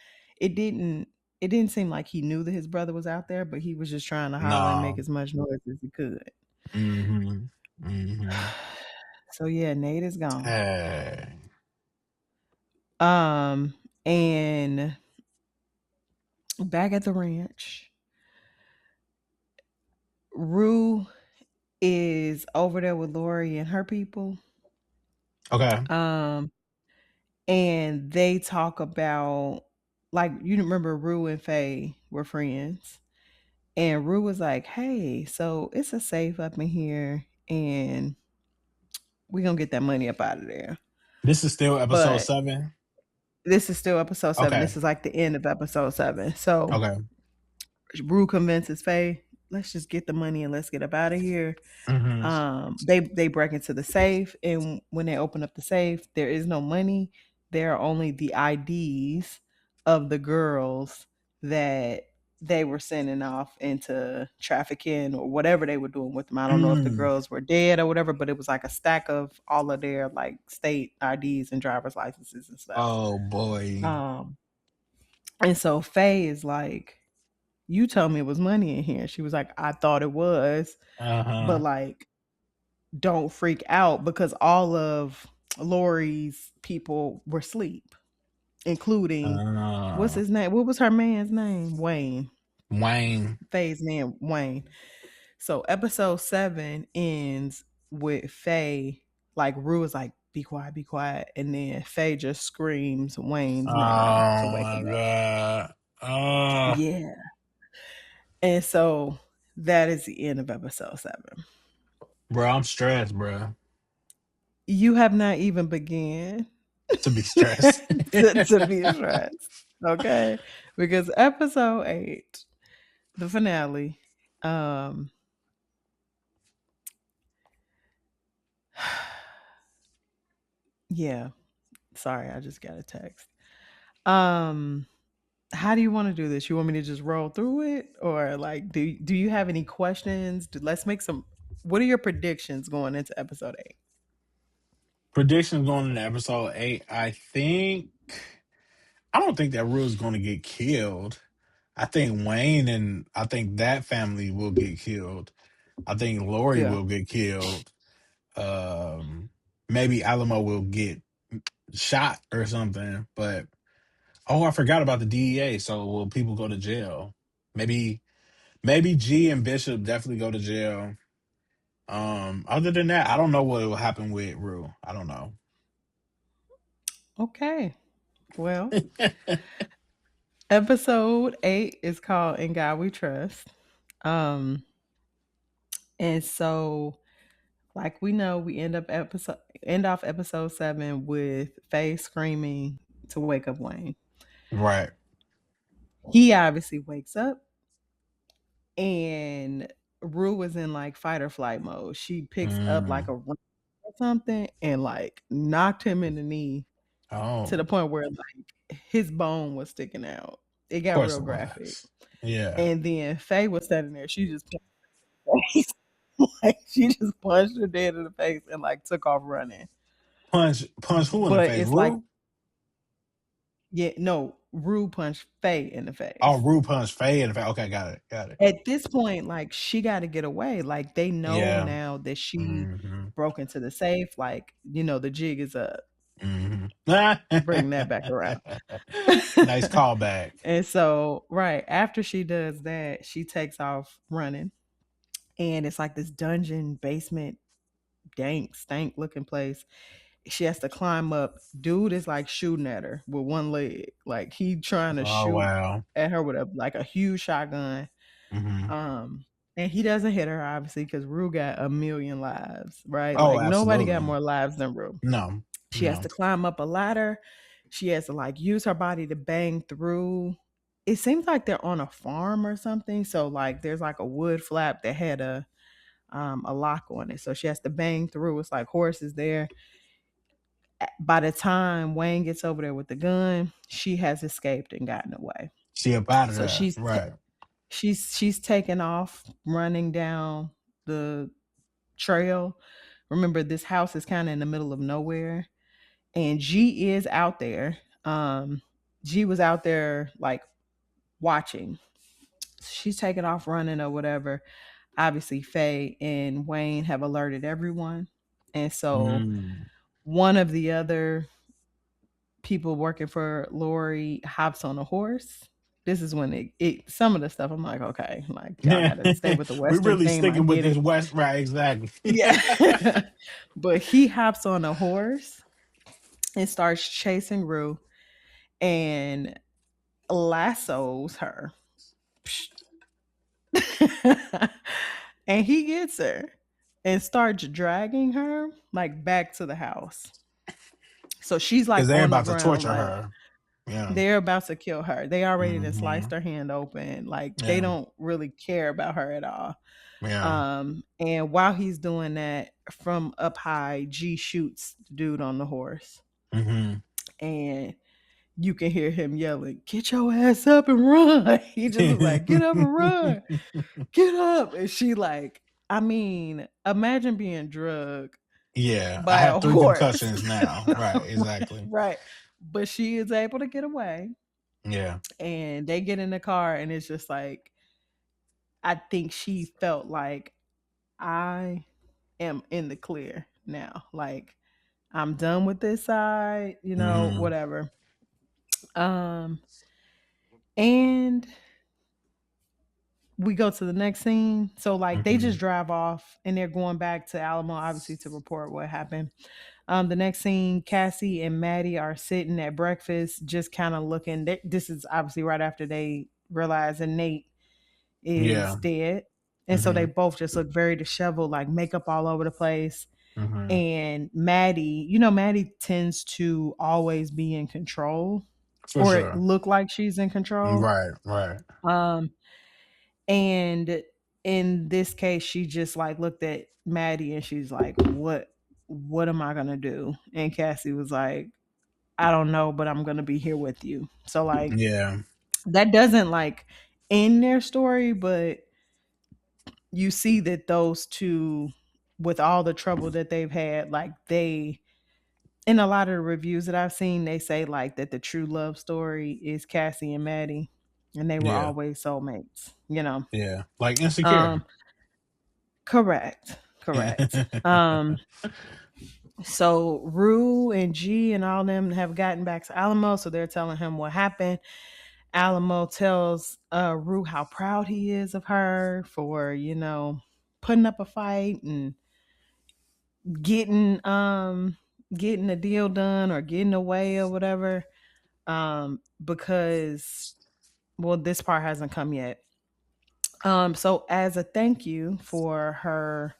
It didn't. It didn't seem like he knew that his brother was out there, but he was just trying to holler and make No. as much noise as he could. Mhm. Mhm. So yeah, Nate is gone. Dang. Um, and back at the ranch, Rue is over there with Lori and her people. Okay. Um, and they talk about like you remember Rue and Faye were friends. And Rue was like, "Hey, so it's a safe up in here, and we're gonna get that money up out of there." This is still episode But 7? this is still episode 7. Okay. This is like the end of episode 7. So Okay. Rue convinces Faye, "Let's just get the money and let's get up out of here." Mhm. They break into the safe, and when they open up the safe, there is no money. There are only the IDs of the girls that they were sending off into trafficking or whatever they were doing with them. I don't know if the Mm. girls were dead or whatever, but it was like a stack of all of their like state IDs and driver's licenses and stuff. Oh, boy. Um, and so Faye is like, "You told me it was money in here." She was like, "I thought it was, but Uh-huh. like don't freak out because all of Lori's people were asleep, including what's Uh, his name? What was her man's name? Wayne. Wayne. Faye's man, Wayne. So episode 7 ends with Faye, like Rue is like, be quiet. And then Faye just screams Wayne's name to Oh wake my him up. god. Oh, Yeah. And so that is the end of episode 7. bro, I'm stressed, bro. You have not even begun To be stressed. to be stressed. Okay. Because episode 8, the finale, um, yeah. Sorry, I just got a text. Um, how do you want to do this? You want me to just roll through it, or like, do you have any questions? Let's make some. What are your predictions going into episode 8? Predictions going into episode 8. I don't think that Rue's going to get killed. I think Wayne and I think that family will get killed. I think Lori Yeah. will get killed. Um, maybe Alamo will get shot or something. But oh, I forgot about the DEA. So will people go to jail? Maybe maybe G and Bishop definitely go to jail. Other than that, I don't know what will happen with Rue. I don't know. Okay. Well, episode 8 is called In God We Trust. Um, and so like we know we end off episode 7 with Faye screaming to wake up Wayne. Right. He obviously wakes up and Rue was in like fight or flight mode. She picks up like Mm. a rock or something and like knocked him in the knee to Oh, the point where like his bone was sticking out. It of got course real it graphic. was. Yeah. And then Faye was standing there. She just face. Like she just punched her dead in the face and like took off running. Punch who in the But face? it's like, Rue? yeah, no, Rue punched Faye in the Oh, face. Rue punched Faye in the face. Okay, got it. Got it. At this point, like she got to get away. Like they know Yeah. now that she Mm-hmm. broke into the safe. Like the jig is up. Mm-hmm. Bring that back around. Nice callback. And so, right after she does that, she takes off running, and it's like this dungeon basement, dank, stank looking place. She has to climb up. Dude is like shooting at her with one leg. Like he trying to Oh shoot wow. at her with a huge shotgun. Mm-hmm. Um and he doesn't hit her obviously because Rue got a million lives, right? Oh, Like nobody got absolutely. more lives than Rue. No. She has No. to climb up a ladder. She has to like use her body to bang through. It seems like they're on a farm or something. So like there's like a wood flap that had a lock on it. So she has to bang through. It's like horses there. By the time Wayne gets over there with the gun, she has escaped and gotten away. She up out of So there. Right. she's taken off running down the trail. Remember, this house is kind of in the middle of nowhere, and G is out there. G was out there like watching. She's taken off running or whatever. Obviously, Faye and Wayne have alerted everyone, and so Mm. one of the other people working for Lori hops on a horse. This is when it some of the stuff I'm like, okay, like y'all gotta stay with the We Western really theme. I sticking with get this it. West, right? Exactly. Yeah. But he hops on a horse and starts chasing Rue and lassos her. And he gets her and starts dragging her like back to the house. So she's Because like they're on the about to ground, torture like her. Yeah. they're about to kill her. They already done Hmm. sliced her hand open. Like they Yeah. don't really care about her at all. Yeah. And while he's doing that, from up high, G shoots the dude on the horse. Hmm. And you can hear him yelling, "Get your ass up and run." He just was like, "Get up and run. Get up." And she like, I mean, imagine being drugged Yeah. I by have a three horse. concussions now. Right. Right, Exactly. right. But she is able to get away. Yeah. And they get in the car and it's just like I think she felt like I am in the clear now. Like I'm done with this side, Hmm. whatever. Um and we go to the next scene. So like they Hmm. just drive off and they're going back to Alamo obviously to report what happened. The next scene, Cassie and Maddie are sitting at breakfast, just kind of looking. This is obviously right after they realize that Nate is Yeah. dead. And so they Hmm. both just look very disheveled, like makeup all over the place. Hmm. And Maddie, Maddie tends to always be in control For or it sure. look like she's in control. Right. Right. Um, and in this case, she just like looked at Maddie and she's like, what am I gonna do? And Cassie was like, I don't know, but I'm gonna be here with you. So like Yeah. that doesn't like end their story, but you see that those two, with all the trouble that they've had, like they, in a lot of the reviews that I've seen, they say like that the true love story is Cassie and Maddie, and they were Yeah. always soulmates. Yeah. Like insecure. Um, correct, correct. So Rue and G and all them have gotten back to Alamo, so they're telling him what happened. Alamo tells Rue how proud he is of her for, putting up a fight and getting getting a deal done or getting away or whatever. Because well, this part hasn't come yet. So as a thank you for her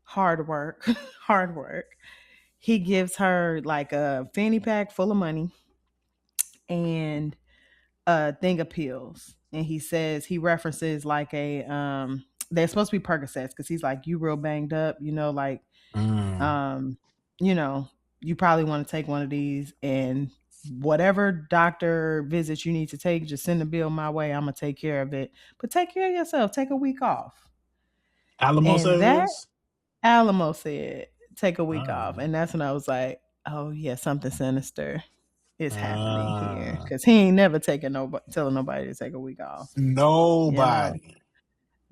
hard work, hard work, he gives her like a fanny pack full of money and a thing of pills. And he says he references like a they're supposed to be Percocets because he's like, you real banged up, like Mm. um, you know, you probably want to take one of these and whatever doctor visits you need to take, just send the bill my way. I'm gonna take care of it. But take care of yourself. Take a week off. Alamo And says that this. Alamo said, take a week off. Oh. And that's when I was like, oh yeah, something sinister is happening here. Uh, Cause he ain't never taken nobody telling nobody to take a week off. You know. Nobody.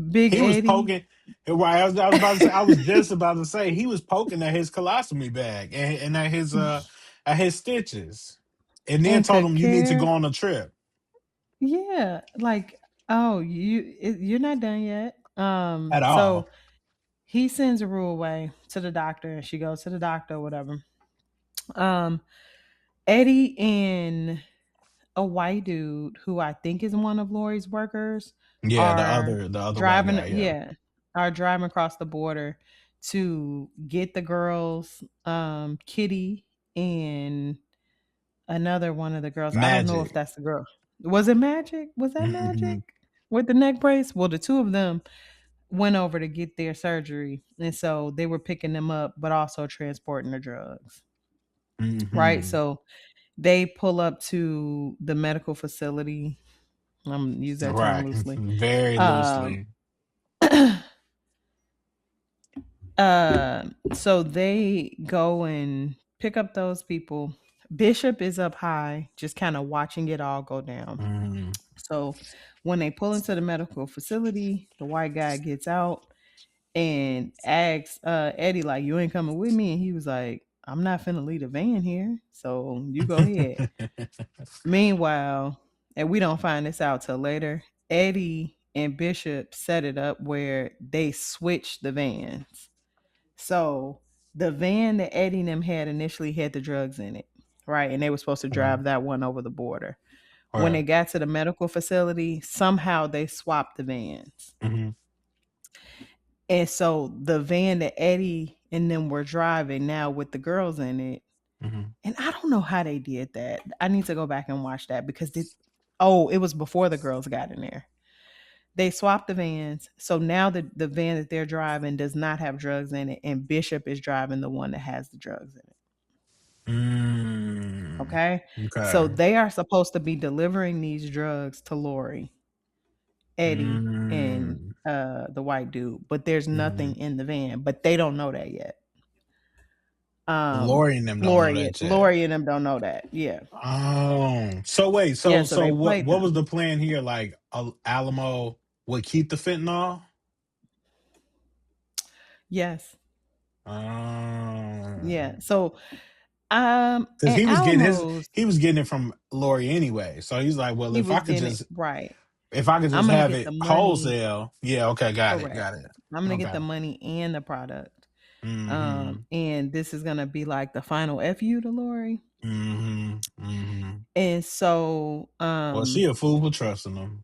Big He was Eddie poking. Right, I was about to say. I was just about to say he was poking at his colostomy bag and at his stitches, and then and told took him you need to go care. on a trip Yeah. Like, oh, you're not done yet. at So all. he sends Rue away to the doctor and she goes to the doctor or whatever. Um, Eddie and a white dude who I think is one of Lori's workers Yeah, are the other white driving, guy. Yeah, yeah, are driving across the border to get the girls, Kitty and another one of the girls. I don't know if Magic. that's the girl. Was it Magic? Was that Magic Hmm. with the neck brace? Well, the two of them went over to get their surgery, and so they were picking them up, but also transporting the drugs. Right. Hmm. So they pull up to the medical facility. I'm gonna use that term Right, loosely. very Um, loosely. so they go and pick up those people. Bishop is up high, just kind of watching it all go down. Hmm. So when they pull into the medical facility, the white guy gets out and asks Eddie, like, you ain't coming with me? And he was like, I'm not finna leave a van here. So you go ahead. Meanwhile, and we don't find this out till later, Eddie and Bishop set it up where they switched the vans. So the van that Eddie and them had initially had the drugs in it, right? And they were supposed to drive that one over the border. When they Right. got to the medical facility, somehow they swapped the vans. Hmm. And so the van that Eddie and them were driving now with the girls in it, Hmm. and I don't know how they did that. I need to go back and watch that because it was before the girls got in there. They swapped the vans. So now the van that they're driving does not have drugs in it, and Bishop is driving the one that has the drugs in it. Mm. Okay. So Okay. they are supposed to be delivering these drugs to Lori, Eddie, and Mm. the white dude, but there's Hmm. nothing in the van. But they don't know that yet. Lori and them don't know that yet. Lori and them don't know that. Yeah. Oh, so wait, Yeah, so so so they what played what was them. the plan here? Like Alamo would keep the fentanyl? Yes. Oh, Yeah. So because and Alamo's he was getting it from Lori anyway. So he's like, well, he was getting it right. if I could I'm just gonna have get it the money. wholesale, yeah, okay, got it, Correct. got it. I'm gonna get Okay. the money and the product. Mm-hmm. And this is gonna be like the final FU to Lori. Mm-hmm. Mm-hmm. And so Well, she a fool for trusting them.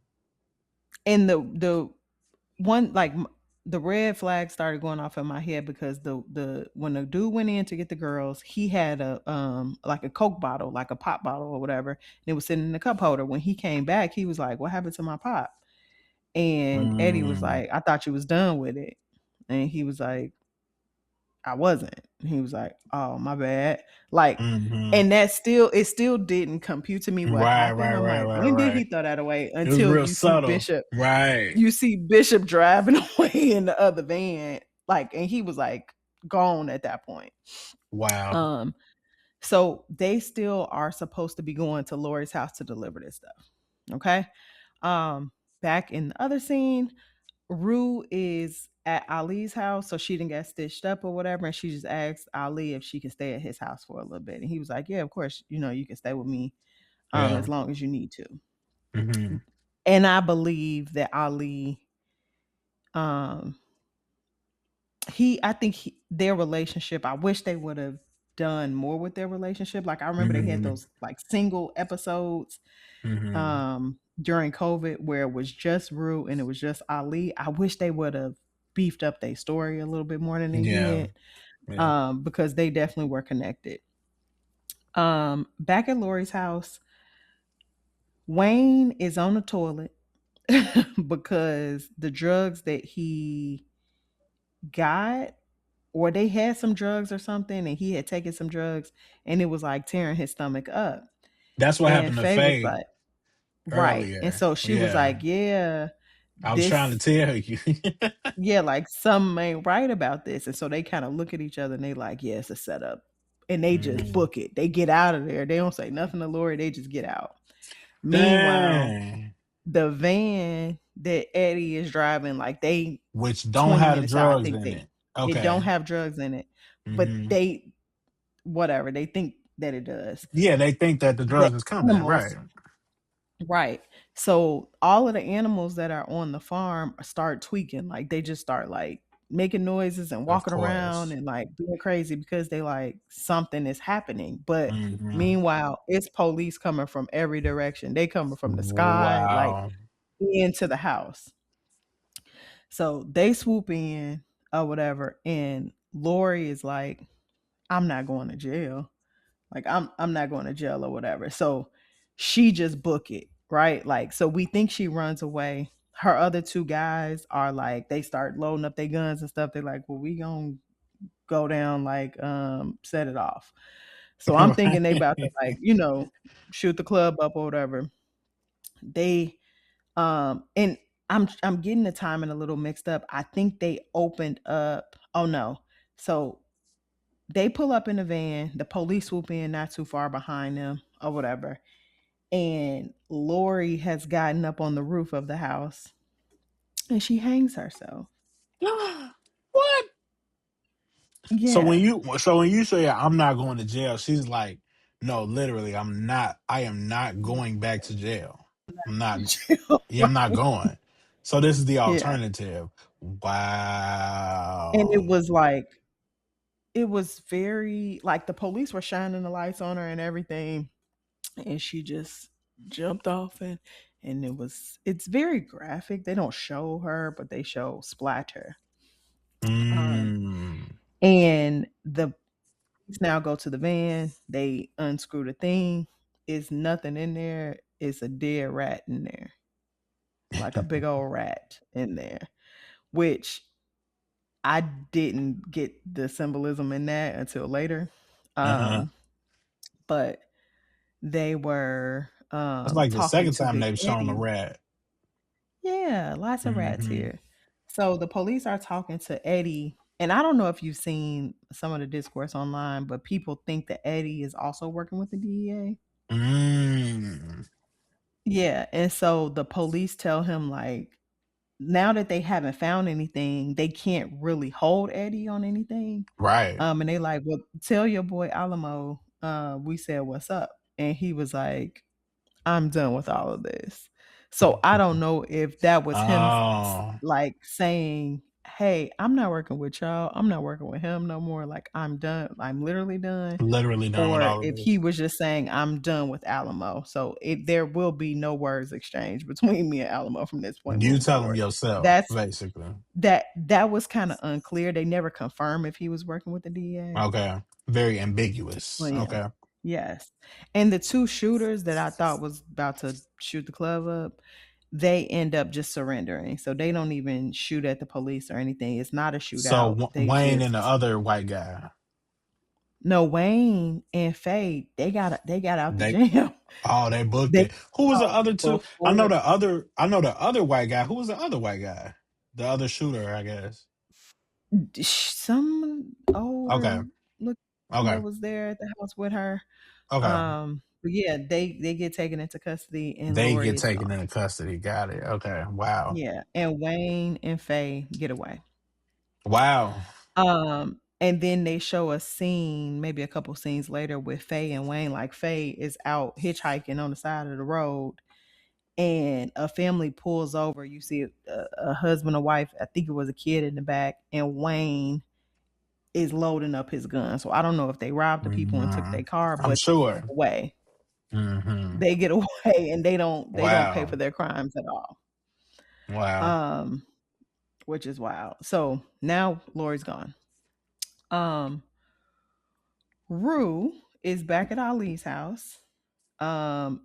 and the one like the red flag started going off in my head because the when the dude went in to get the girls, he had a like a Coke bottle, like a pop bottle or whatever, and it was sitting in the cup holder. When he came back, he was like, what happened to my pop? And Eddie was Mm. like, I thought you was done with it. And he was like, I wasn't. He was like, oh, my bad. Like, Mm-hmm. and it still didn't compute to me what Right, happened. right, I'm right, like, right, when did he right. throw that away? It was Until real subtle. Right. You see Bishop driving away in the other van. Like, and he was like gone at that point. Wow. Um, so they still are supposed to be going to Lori's house to deliver this stuff. Okay. Um, back in the other scene, Rue is at Ali's house, so she didn't get stitched up or whatever, and she just asked Ali if she can stay at his house for a little bit, and he was like, "Yeah, of course, you can stay with me, Yeah. as long as you need to." Hmm. And I believe that Ali, um, I think their relationship. I wish they would have done more with their relationship. Like I remember they had Hmm. those like single episodes Hmm. during COVID where it was just Rue and it was just Ali. I wish they would have beefed up their story a little bit more than they Yeah. did, Yeah. because they definitely were connected. Back at Lori's house, Wayne is on the toilet because the drugs that he got, or they had some drugs or something, and he had taken some drugs, and it was like tearing his stomach up. That's what And happened to Faye was Faye like, right. And earlier. so she was Yeah. like, yeah, I was trying to this, tell you. yeah, like something ain't right about this. And so they kind of look at each other and they like, yeah, it's a setup. And they just Mm. book it. They get out of there. They don't say nothing to Lori. They just get out. Meanwhile, Dang. the van that Eddie is driving, like they Which don't 20 have the minutes out, I drugs think in it. it don't Okay. have drugs in it. But Hmm. they, whatever, they think that it does. Yeah, they think that the The drugs is coming. animals, Right. right. So all of the animals that are on the farm start tweaking. Like they just start like making noises and Of walking around course. and like being crazy because they like something is happening. But Hmm. meanwhile, it's police coming from every direction. They coming from the sky, like Wow. into the house. So they swoop in or whatever. And Lori is like, I'm not going to jail. Like I'm not going to jail or whatever. So she just book it, right? Like so we think she runs away. Her other two guys are like they start loading up their guns and stuff. They're like, well, we gonna go down like set it off. So I'm thinking they about to like, shoot the club up or whatever. They and I'm getting the timing a little mixed up. I think they opened up, oh no. So they pull up in a van, the police swoop in not too far behind them or whatever. And Lori has gotten up on the roof of the house and she hangs herself. What? Yeah. So when you say I'm not going to jail, she's like, no, literally, I'm not. I am not going back to jail. I'm not. Yeah, I'm not Right. going. So this is the Yeah. alternative. And Wow. it was very like the police were shining the lights on her and everything. And she just jumped off and it's very graphic. They don't show her, but they show splatter. Um Mm. and the police now go to the van, they unscrew the thing. It's nothing in there. It's a dead rat in there. Like a big old rat in there. Which I didn't get the symbolism in that until later. Uh-huh. Um, but they were It's like the talking second to time Big they've shown a Eddie. rat. Yeah, lots of rats Hmm. here. So the police are talking to Eddie, and I don't know if you've seen some of the discourse online, but people think that Eddie is also working with the DEA. Mm. Yeah, and so the police tell him like now that they haven't found anything, they can't really hold Eddie on anything. Right. And they like, well, tell your boy Alamo, we said what's up, and he was like, I'm done with all of this. So I don't know if that was him Oh, like saying, hey, I'm not working with y'all. I'm not working with him no more. Like I'm done. I'm literally done. literally done with Or all of if he this. was just saying, I'm done with Alamo. So there will be no words exchanged between me and Alamo from this point You moving tell them forward. yourself, That's basically. that was kind of unclear. They never confirmed if he was working with the DA. Okay. Very ambiguous. Well, yeah. Okay. Yes. And the two shooters that I thought was about to shoot the club up, they end up just surrendering. So they don't even shoot at the police or anything. It's not a So shootout. They Wayne and the just other white guy, no Wayne and Faye, they got out the they jam. they booked They it. Who was the out other two? before I know the other white guy. Who was the other white guy? The other shooter, I guess. some Okay. older look that Okay. was there at the house with her. Okay. But yeah, they get taken into custody and They Lori get is taken gone. into custody. Got it. Okay. Wow. Yeah, and Wayne and Faye get away. Wow. And then they show a scene, maybe a couple scenes later, with Faye and Wayne. Like Faye is out hitchhiking on the side of the road, and a family pulls over. You see a husband, a wife, I think it was a kid in the back, and Wayne is loading up his gun. So I don't know if they robbed the people and took Mhm. their car, I'm but sure. away. Hmm. They get away and they don't pay for Wow. their crimes at all. Wow. Um, which is wild. So now Lori's gone. Um, Rue is back at Ali's house.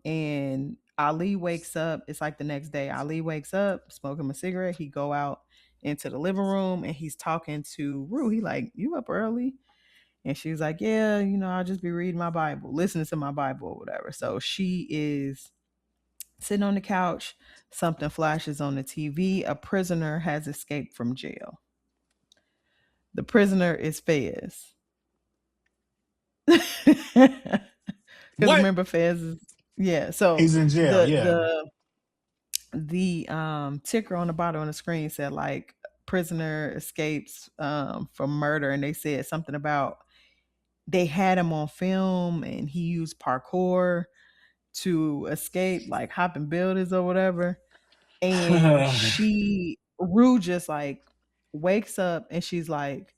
And Ali wakes up. It's like the next day. Ali wakes up, smoking a cigarette. He go out into the living room and he's talking to Rue. He like, "You up early?" And she's like, "Yeah, I'll just be reading my Bible, listening to my Bible or whatever." So she is sitting on the couch. Something flashes on the TV. A prisoner has escaped from jail. The prisoner is Fez. Because What? remember, Fez is, yeah. So He's in jail. the Yeah. ticker on the bottom of the screen said like prisoner escapes from murder, and they said something about they had him on film and he used parkour to escape, like hopping buildings or whatever. And Rue just like wakes up and she's like,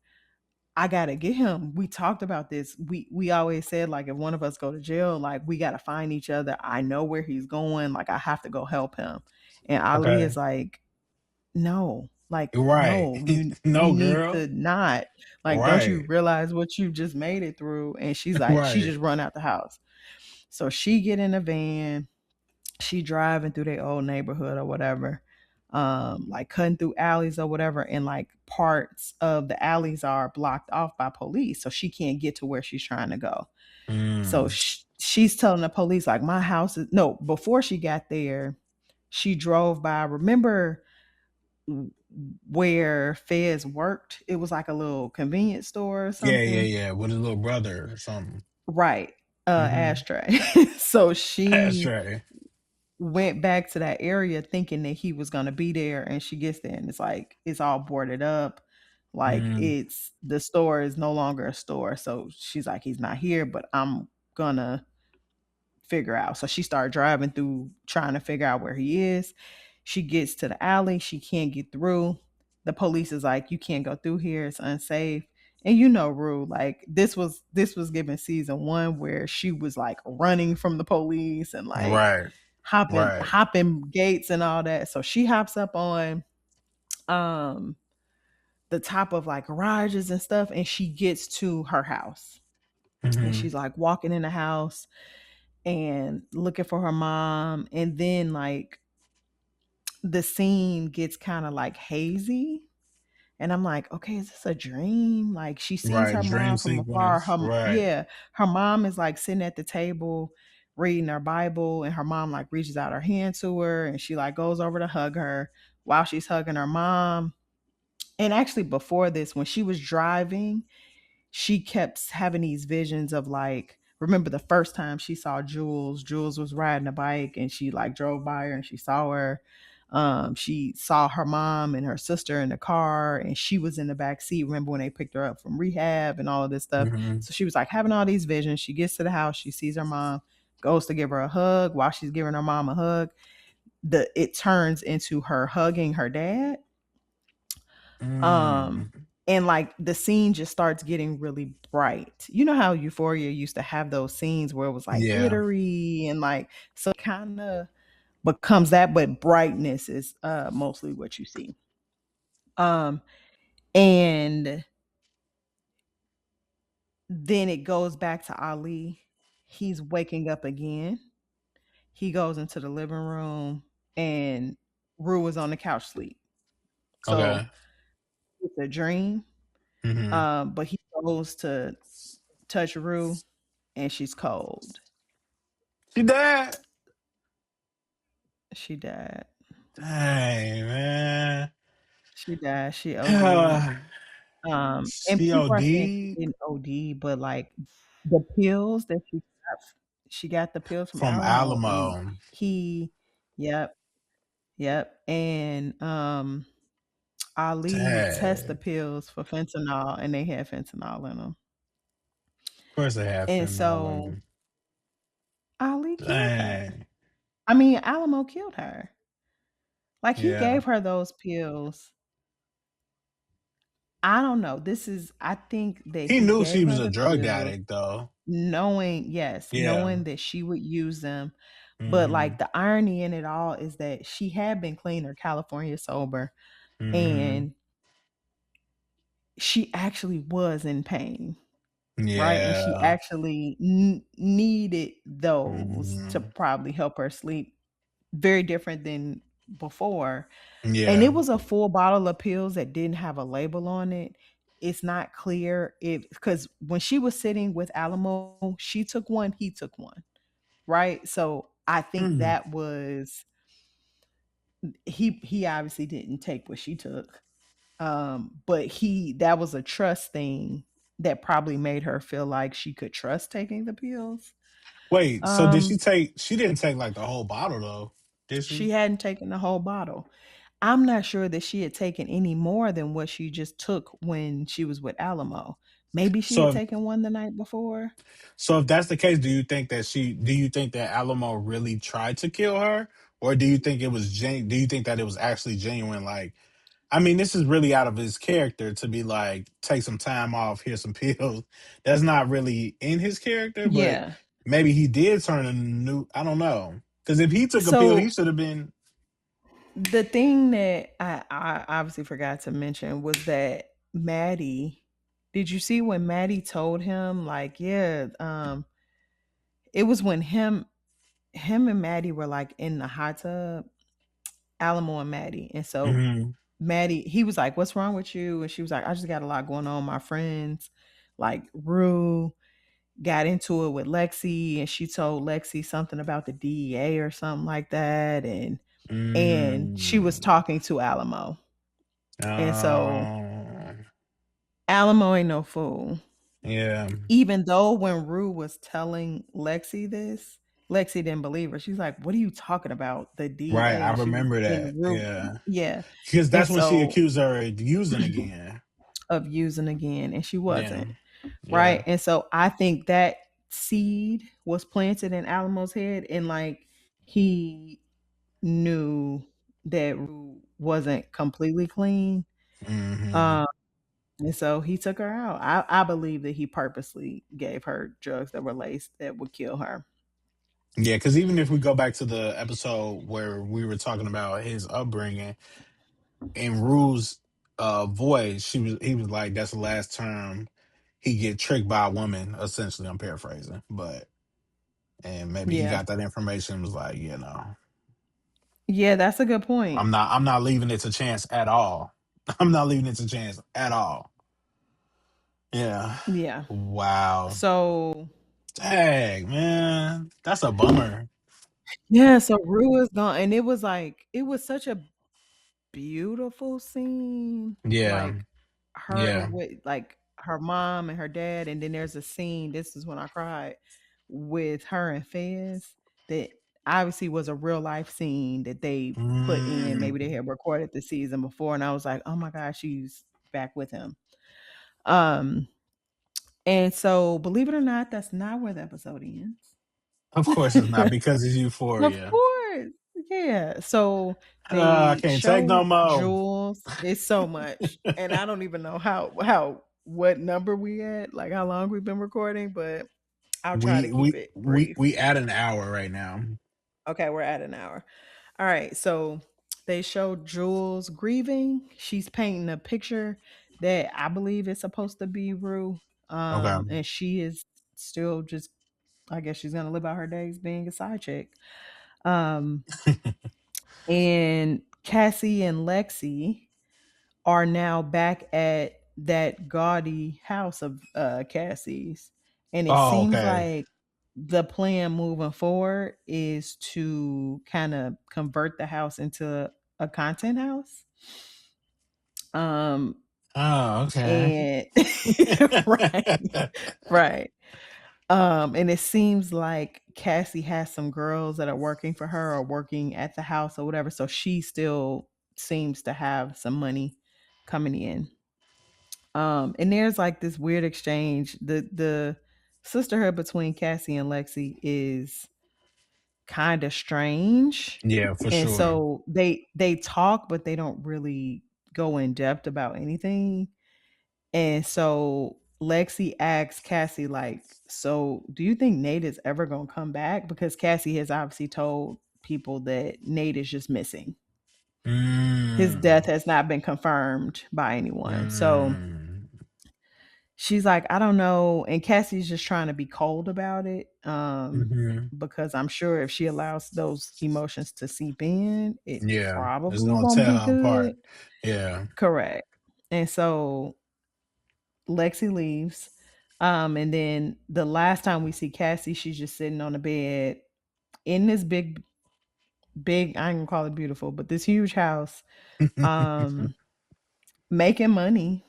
"I gotta get him. We talked about this. We always said like if one of us go to jail, like we gotta find each other. I know where he's going. Like I have to go help him." And Ali Okay. is like, "No, like Right. no, you No, need girl. to not. Like, don't you Right. realize what you just made it through?" And she's like, she Right. just run out the house. So she get in a van, she driving through their old neighborhood or whatever, like cutting through alleys or whatever, and like parts of the alleys are blocked off by police, so she can't get to where she's trying to go. So Mm. she's telling the police like my house is no. Before she got there, she drove by. Remember where Fez worked? It was like a little convenience store or Yeah, yeah, something. yeah. With his little brother or something. Right. Hmm. Ashtray. So That's she right. went back to that area thinking that he was going to be there, and she gets there and it's like it's all boarded up, like Mm. it's the store is no longer a store. So she's like, he's not here, but I'm gonna figure out. So she started driving through trying to figure out where he is. She gets to the alley, she can't get through. The police is like, "You can't go through here, it's unsafe." And Rue, like this was given season one where she was like running from the police and like Right. hopping Right. hopping gates and all that. So she hops up on um the top of like garages and stuff, and she gets to her house. And Hmm. she's like walking in the house and looking for her mom. And then like the scene gets kind of like hazy. And I'm like, okay, is this a dream? Like she sees Right. her Dream mom from afar. sequence. Right. Her mom is like sitting at the table reading her Bible, and her mom like reaches out her hand to her, and she like goes over to hug her while she's hugging her mom. And actually, before this, when she was driving, she kept having these visions of like, remember the first time she saw Jules was riding a bike and she like drove by her and she saw her. She saw her mom and her sister in the car and she was in the back seat. Remember when they picked her up from rehab and all of this stuff? Hmm. So she was like having all these visions. She gets to the house, she sees her mom, goes to give her a hug. While she's giving her mom a hug, it turns into her hugging her dad. um Mm. and like the scene just starts getting really bright. You know how Euphoria used to have those scenes where it was like Yeah. glittery and like, so kind of becomes that, but brightness is mostly what you see. um and then it goes back to Ali. He's waking up again. He goes into the living room and Rue is on the couch sleep. So Okay. it's a dream. Hmm. But he goes to touch Rue and she's cold. She died. She died. Dang, man. She died. She OD'd. And people are saying she COD. didn't OD, but like the pills that she got, she got the pills from From Alamo, and Alamo. he, yep, yep, and Ali test the Dang. pills for fentanyl, and they had fentanyl in them, Of course they have and fentanyl in so them. Ali killed her. Dang. I mean, Alamo killed her. Like he Yeah. gave her those pills. I don't know. I think that He he knew she gave was her a the drug pills addict though. knowing, yes, Yeah. knowing that she would use them. But Mm-hmm. like the irony in it all is that she had been clean or California sober, Mm-hmm. and she actually was in pain, right? And she Yeah. actually needed those to Mm-hmm. probably help her sleep. Very different than before. And Yeah. it was a full bottle of pills that didn't have a label on it. It's not clear if, because when she was sitting with Alamo, she took one, he took one, right? So I think Mm. that was, he obviously didn't take what she took. But that was a trust thing that probably made her feel like she could trust taking the pills. Wait, so did Um, she didn't take like the whole bottle though, did she? she hadn't taken the whole bottle. I'm not sure that she had taken any more than what she just took when she was with Alamo. Maybe she So had if, taken one the night before. so if that's the case, do you think that Alamo really tried to kill her? Or do you think it was do you think that it was actually genuine? Like, I mean, this is really out of his character to be like, take some time off, here's some pills. That's not really in his character, but Yeah. maybe he did turn a new, I don't know. Because if he took a pill, he So should have been. the thing that I obviously forgot to mention was that Maddie, did you see when Maddie told him, like, yeah, it was when him and Maddie were like in the hot tub, Alamo and Maddie. And so Mhm. Maddie, he was like, "What's wrong with you?" And she was like, "I just got a lot going on. My friends, like Rue, got into it with Lexi, and she told Lexi something about the DEA or something like that, and she was Mm. talking to Alamo, and so Oh, Alamo ain't no fool. yeah. Even though when Rue was telling Lexi this, Lexi didn't believe her. She's like, "What are you talking about? The Right, DEA?" I And she was remember that. in Rue, Yeah. yeah, Because and that's when she so accused her of using again. of using again, and she Yeah. wasn't. Yeah. Right. And so I think that seed was planted in Alamo's head, and like he knew that Rue wasn't completely clean. Hmm. Um, and so he took her out. I believe that he purposely gave her drugs that were laced that would kill her. Yeah, because even if we go back to the episode where we were talking about his upbringing, in Rue's voice, he was like, "That's the last term he get tricked by a woman." Essentially, I'm paraphrasing, but and maybe he Yeah. got that information and was like, "You know, Yeah, that's a good point. I'm not leaving it to chance at all. I'm not leaving it to chance at all." Yeah. Yeah. Wow. So Dang, man, that's a bummer. yeah, so Rue is gone. And it was like it was such a beautiful scene, Yeah. like her Yeah. with like her mom and her dad, and then there's a scene. This is when I cried with her and Fez. That obviously was a real life scene that they put in. Mm. Maybe they had recorded the season before, and I was like, oh my gosh, she's back with him. Um, and so believe it or not, that's not where the episode ends. Of course it's not because it's Of Euphoria. course. Yeah. So I they can't take no show more. Jules. It's so much. And I don't even know how what number we at, like how long we've been recording, but I'll try to keep it brief. We add an hour right now. Okay, we're at an hour. All right. So they show Jules grieving. She's painting a picture that I believe is supposed to be Rue. Okay. And she is still just, I guess she's gonna live out her days being a side chick. Um, and Cassie and Lexi are now back at that gaudy house of Cassie's. And it Oh, seems okay. like the plan moving forward is to kind of convert the house into a content house. Um Oh, okay. and right, right. And it seems like Cassie has some girls that are working for her or working at the house or whatever. So she still seems to have some money coming in. And there's like this weird exchange. The sisterhood between Cassie and Lexi is kind of strange. Yeah, for And sure. so they talk, but they don't really go in depth about anything. And so Lexi asks Cassie, like, so do you think Nate is ever gonna come back? Because Cassie has obviously told people that Nate is just missing. His death Mm, has not been confirmed by anyone. So mm, she's like, I don't know. And Cassie's just trying to be cold about it. hmm. Because I'm sure if she allows those emotions to seep in, it Yeah, it's probably gonna won't tear be her apart. good. Yeah. Correct. And so Lexi leaves. And then the last time we see Cassie, she's just sitting on the bed in this big, I ain't gonna call it beautiful, but this huge house, um, making money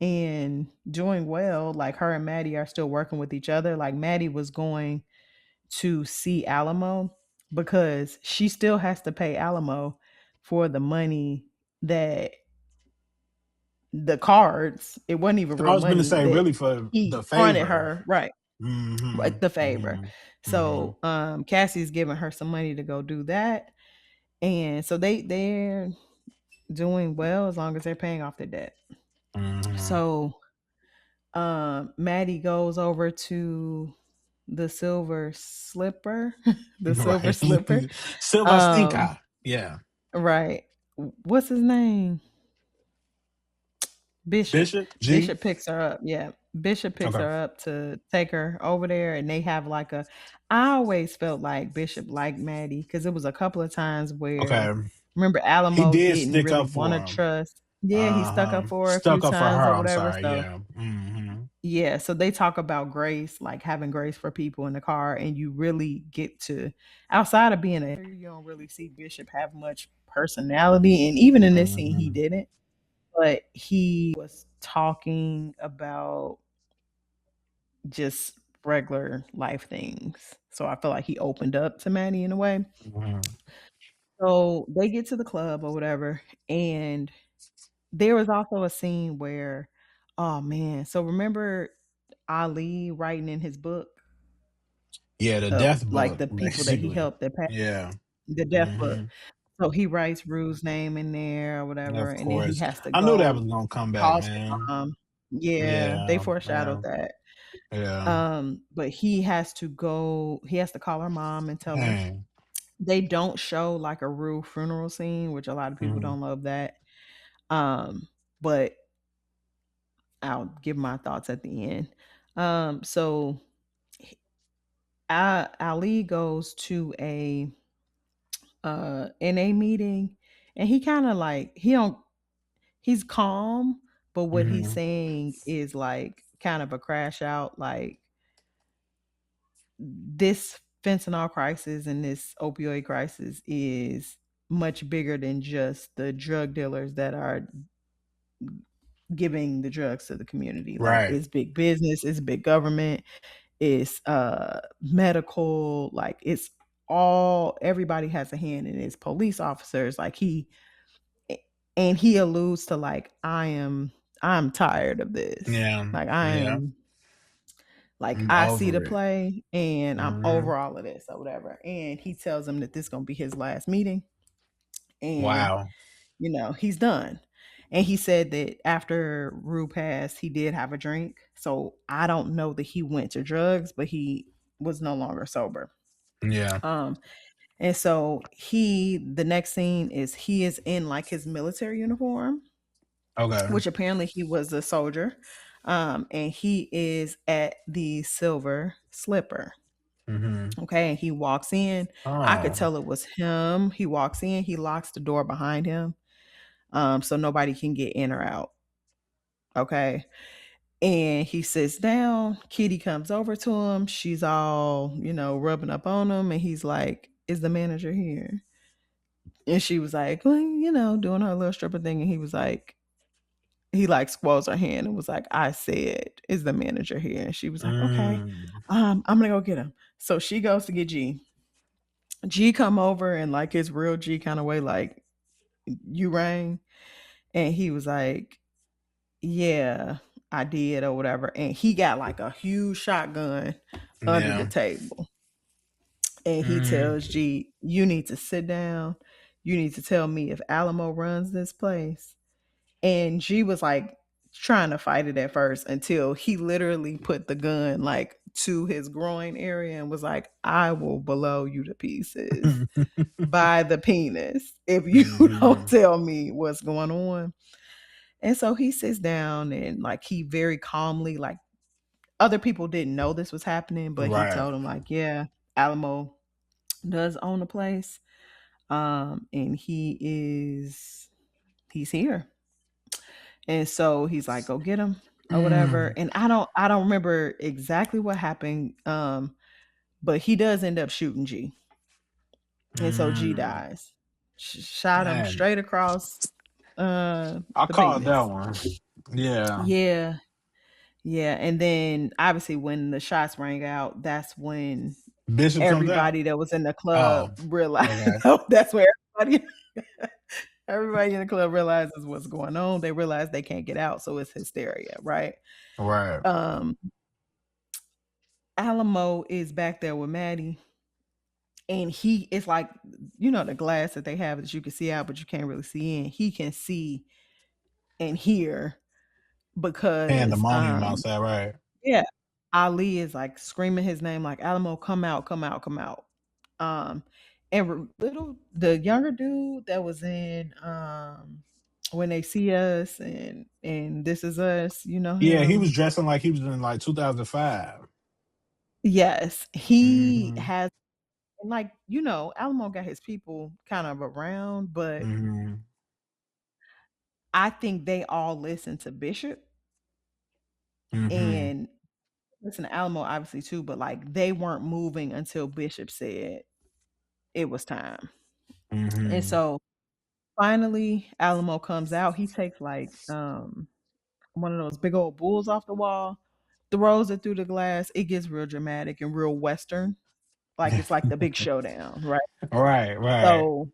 and doing well. Like her and Maddie are still working with each other. Like Maddie was going to see Alamo because she still has to pay Alamo for the money that the cards, it wasn't even I real was gonna money say that really for he the fronted favor. her, right? Hmm. Right, the favor. Hmm. Hmm. So Cassie's giving her some money to go do that. And so they're doing well as long as they're paying off their debt. Hmm. So Maddie goes over to the silver slipper, the silver Right. slipper. Silva Um, Stinka. Yeah. right. What's his name? Bishop. Bishop G. Bishop picks her up. Yeah. Bishop picks Okay. her up to take her over there and they have like a I always felt like Bishop liked Maddie because it was a couple of times where Okay. remember He Alamo did didn't stick really up want to for him. trust. Yeah, he stuck Uh-huh. up for her a few Stuck up for times her. or I'm whatever. sorry. So Yeah. Hmm. yeah, so they talk about grace, like having grace for people in the car, and you really get to outside of being a you don't really see Bishop have much personality, and even in this scene, he Hmm. didn't. But he was talking about just regular life things, so I feel like he opened up to Maddie in a way. Hmm. So they get to the club or whatever, and there was also a scene where, oh man, so remember Ali writing in his book Yeah, the of death like book, the people that he basically. helped that passed Yeah. the death book. Hmm. So he writes Rue's name in there or whatever, Of and then he course. has to I knew that go was gonna come back, call his man. mom. Yeah, they Yeah. Yeah. foreshadowed that. Yeah. But he has to go, he has to call her mom and tell her. Dang. They don't show like a Rue funeral scene, which a lot of people Hmm. don't love that. But I'll give my thoughts at the end. So Ali goes to a NA meeting and he kind of like he don't he's calm, but what he's Hmm. saying is like kind of a crash out like this fentanyl crisis and this opioid crisis is much bigger than just the drug dealers that are giving the drugs to the community. Like Right. it's big business, it's big government, it's medical, like it's all everybody has a hand in it. It's police officers. Like and he alludes to like I'm tired of this. Yeah. Like I Yeah. am like I'm I see the over it. play and I'm Hmm. over all of this or whatever. And he tells him that this gonna be his last meeting and Wow. he's done. And he said that after Rue passed, he did have a drink. So I don't know that he went to drugs, but he was no longer sober. Yeah. Um, and so the next scene is he is in like his military uniform, Okay. which apparently he was a soldier. And he is at the Silver Slipper. Hmm. Okay. And he walks in. I could Oh. tell it was him. He walks in, he locks the door behind him. So nobody can get in or out. Okay. And he sits down. Kitty comes over to him. She's all, rubbing up on him. And he's like, is the manager here? And she was like, well, doing her little stripper thing. And he was like, He like squalls her hand and was like, I said, is the manager here? And she was like, okay, Mm. I'm gonna go get him. So she goes to get G. G come over and like his real G kind of way, like, you rang. And he was like, yeah, I did or whatever. And he got like a huge shotgun under the Yeah. table. And he Mm. tells G, you need to sit down. You need to tell me if Alamo runs this place. And G was like trying to fight it at first until he literally put the gun like to his groin area and was like, I will blow you to pieces by the penis if you don't Mhm. tell me what's going on. And so he sits down and like he very calmly, like, other people didn't know this was happening, but he Right. told him like, yeah, Alamo does own a place. And he's here. And so he's like, go get him or whatever. Mm. And I don't remember exactly what happened. But he does end up shooting G. And so G Mm. dies. Shot him Man, straight across I the caught that penis. one. Yeah. Yeah. Yeah. And then obviously when the shots rang out, that's when Bishop comes out. everybody that was in the club Oh, realized okay. that's where everybody in the club realizes what's going on. They realize they can't get out, so it's hysteria, right? Right. Um, Alamo is back there with Maddie, and he it's like, the glass that they have that you can see out, but you can't really see in. He can see and hear because Pandemonium outside, right? yeah, Ali is like screaming his name like, Alamo, come out, come out, come out. Um, and the younger dude that was in When They See Us and This Is Us, you know Yeah, he him. was dressing like he was in like 2005. Yes, he Mm-hmm. has, like, Alamo got his people kind of around, but Mm-hmm. I think they all listen to Bishop Mm-hmm. and listen to Alamo obviously too, but like they weren't moving until Bishop said it was time. And Mm-hmm. so finally Alamo comes out. He takes like one of those big old bulls off the wall, throws it through the glass. It gets real dramatic and real western. Like it's like the big showdown, right? Right, right. So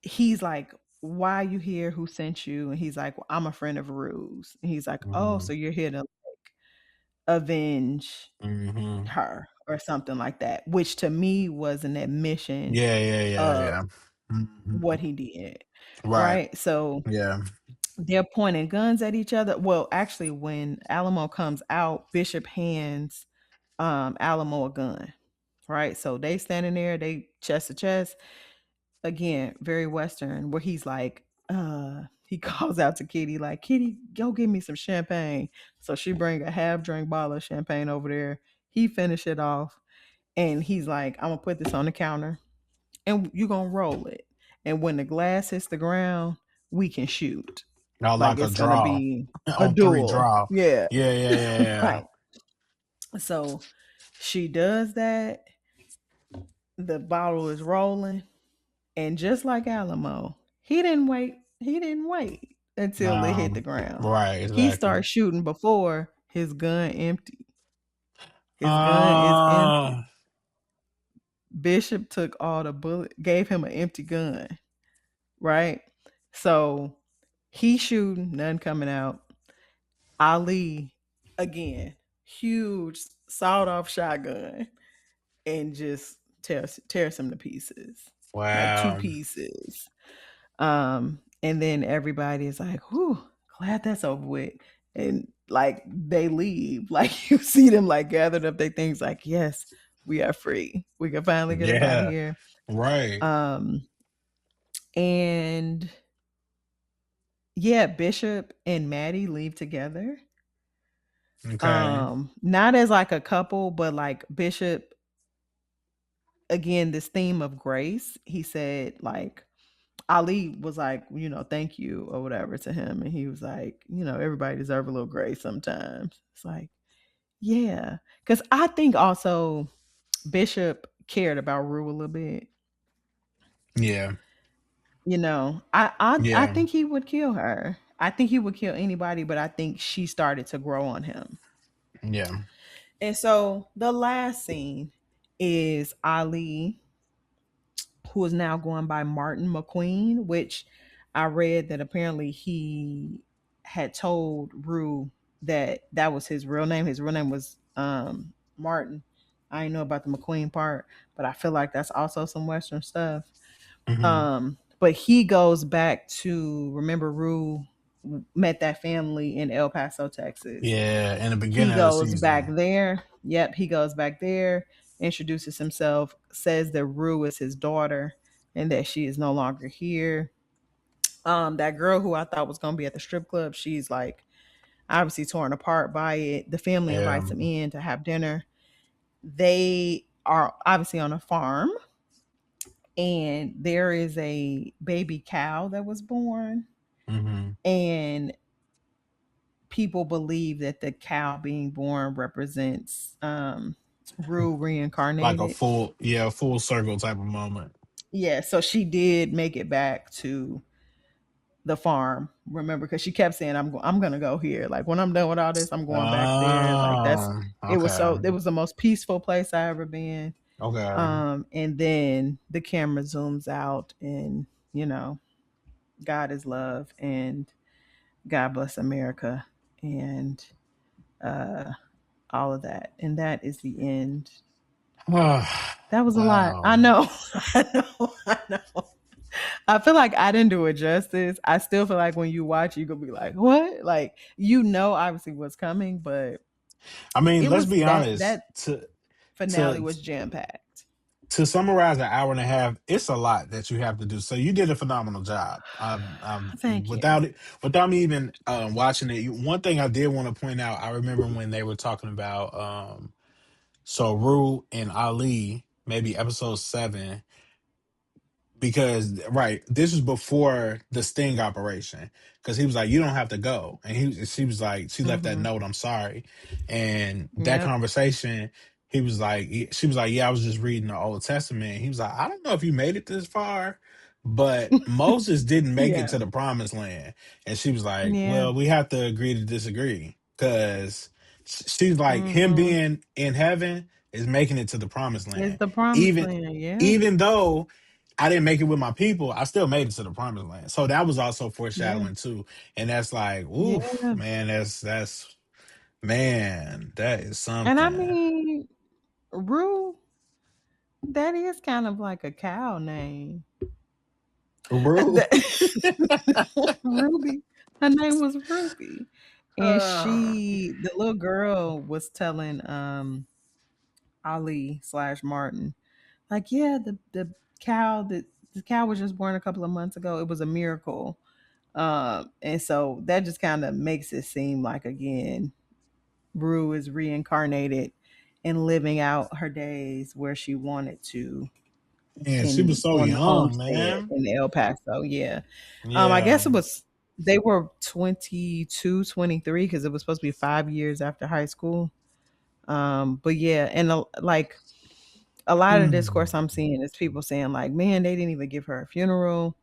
he's like, why are you here? Who sent you? And he's like, well, I'm a friend of Rue's. And he's like, oh, Mm-hmm. so you're here to avenge Mm-hmm. her or something like that, which to me was an admission Yeah, yeah, yeah, of yeah. Mm-hmm. what he did. Right. Right. So Yeah. they're pointing guns at each other. Well, actually, when Alamo comes out, Bishop hands Alamo a gun. Right. So they standing there, they chest to chest. Again, very Western, where he's like, he calls out to Kitty, like, Kitty, go get me some champagne. So she bring a half drink bottle of champagne over there. He finish it off. And he's like, I'm gonna put this on the counter and you're gonna roll it. And when the glass hits the ground, we can shoot. Not Like like a it's gonna draw. be a On three duel. draw. Yeah. Yeah, yeah, yeah, yeah. Right. So she does that. The bottle is rolling. And just like Alamo, he didn't wait until it hit the ground. Right, He exactly. starts shooting before his gun empty. His gun is Uh empty. Bishop took all the bullet, gave him an empty gun, right? So he shooting, nothing coming out. Ali, again, huge sawed off shotgun and just tears him to pieces. Like two wow. pieces. And then everybody is like, whew, glad that's over with. And like they leave. Like you see them like gathered up their things, like, yes, we are free. We can finally get up out of Yeah. here. Right. Um, and yeah, Bishop and Maddie leave together. Okay. Not as like a couple, but like Bishop, again, this theme of grace. He said, like, Ali was like, thank you or whatever to him. And he was like, everybody deserve a little grace sometimes. It's like, yeah. Because I think also Bishop cared about Rue a little bit. Yeah. I Yeah. think he would kill her. I think he would kill anybody, but I think she started to grow on him. Yeah. And so the last scene is Ali, who is now going by Martin McQueen, which I read that apparently he had told Rue that that was his real name. His real name was Martin. I didn't know about the McQueen part, but I feel like that's also some Western stuff. Hmm. But he goes back to remember Rue met that family in El Paso, Texas. Yeah. In the He beginning of the goes back season. there. Yep, he goes back there, introduces himself, says that Rue is his daughter and that she is no longer here. That girl who I thought was gonna be at the strip club, she's like obviously torn apart by it. The family Yeah. invites him in to have dinner. They are obviously on a farm, and there is a baby cow that was born, Hmm. and people believe that the cow being born represents Rue Like a reincarnated. full, yeah, full circle type of moment. Yeah, so she did make it back to the farm. Remember, because she kept saying, I'm gonna go here. Like when I'm done with all this, I'm going back there." Like that's it was Okay. so it was the most peaceful place I ever been. Okay. And then the camera zooms out, and you know, God is love, and God bless America, and uh all of that. And that is the end. That was a lot. Wow. I know. I know. I know. I feel like I didn't do it justice. I still feel like when you watch, you're gonna be like, what? Like, you know, obviously what's coming, but I mean, it let's was be that honest. finale To was jam packed. to summarize an hour and a half, it's a lot that you have to do. So you did a phenomenal job. Thank you. Without me even watching it, one thing I did want to point out. I remember when they were talking about so Rue and Ali, maybe episode 7, because right, this was before the sting operation, because he was like, you don't have to go, and she was like, she left that Mm-hmm. note, I'm sorry. And that Yep. conversation, he was like, she was like, yeah, I was just reading the Old Testament. He was like, I don't know if you made it this far, but Moses didn't make it Yeah. to the promised land. And she was like, Yeah. well, we have to agree to disagree, because she's like, him Mm-hmm. being in heaven is making it to the promised It's land, the promised even land. Yeah. even though I didn't make it with my people, I still made it to the promised land. So that was also Yeah. foreshadowing too. And that's like, oof, Yeah. man, that's man, that is And I something. mean, Rue, that is kind of like a cow name. Rude. Ruby. Her name was Ruby. And Uh, the little girl was telling Ali slash Martin, like, yeah, the cow was just born a couple of months ago. It was a miracle. And so that just kind of makes it seem like again, Rue is reincarnated and living out her days where she wanted to man, she was in so on the young, homestead man. in El Paso. Yeah. I Yeah. guess it was they were 22, 23 because it was supposed to be 5 years after high school. But yeah, and like a lot of discourse Mm. I'm seeing is people saying like, man, they didn't even give her a funeral.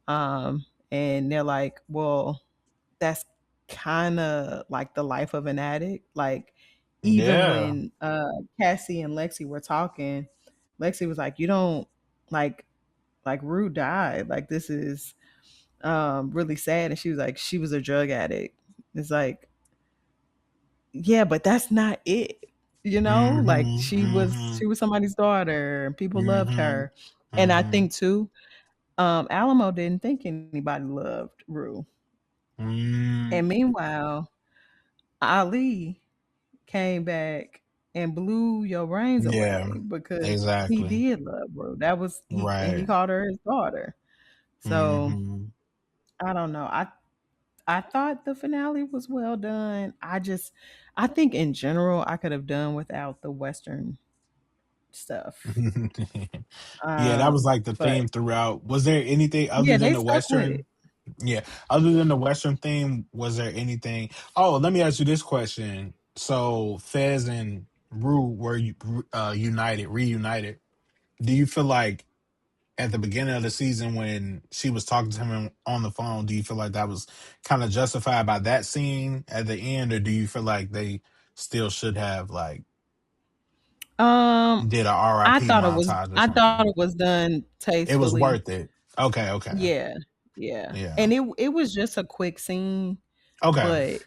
And they're like, well, that's kind of like the life of an addict. Like even Yeah. when Cassie and Lexi were talking, Lexi was like, you don't like Rue died. Like this is really sad. And she was like, she was a drug addict. It's like, yeah, but that's not it. You know, like Mm-hmm. Mm-hmm. she was somebody's daughter and people loved Mm-hmm. her. And I Mm-hmm. think too, Alamo didn't think anybody loved Rue. Mm. And meanwhile, Ali came back and blew your brains Yeah, away because he exactly. did love Rue. That was he and he Right. called her his daughter. So Mm-hmm. I don't know. I thought the finale was well done. I think in general I could have done without the Western stuff. Yeah, that was like the But theme throughout. Was there anything other yeah, than they the stuck with it. Western? Yeah, other than the Western theme, was there anything? Oh, let me ask you this question. So Fez and Rue were united, reunited. Do you feel like at the beginning of the season when she was talking to him on the phone, do you feel like that was kind of justified by that scene at the end, or do you feel like they still should have like Um, did a RIP montage or I thought something? it was done It was tastefully. worth it. Okay, okay. Yeah, yeah, Yeah. and it was just a quick scene, Okay. but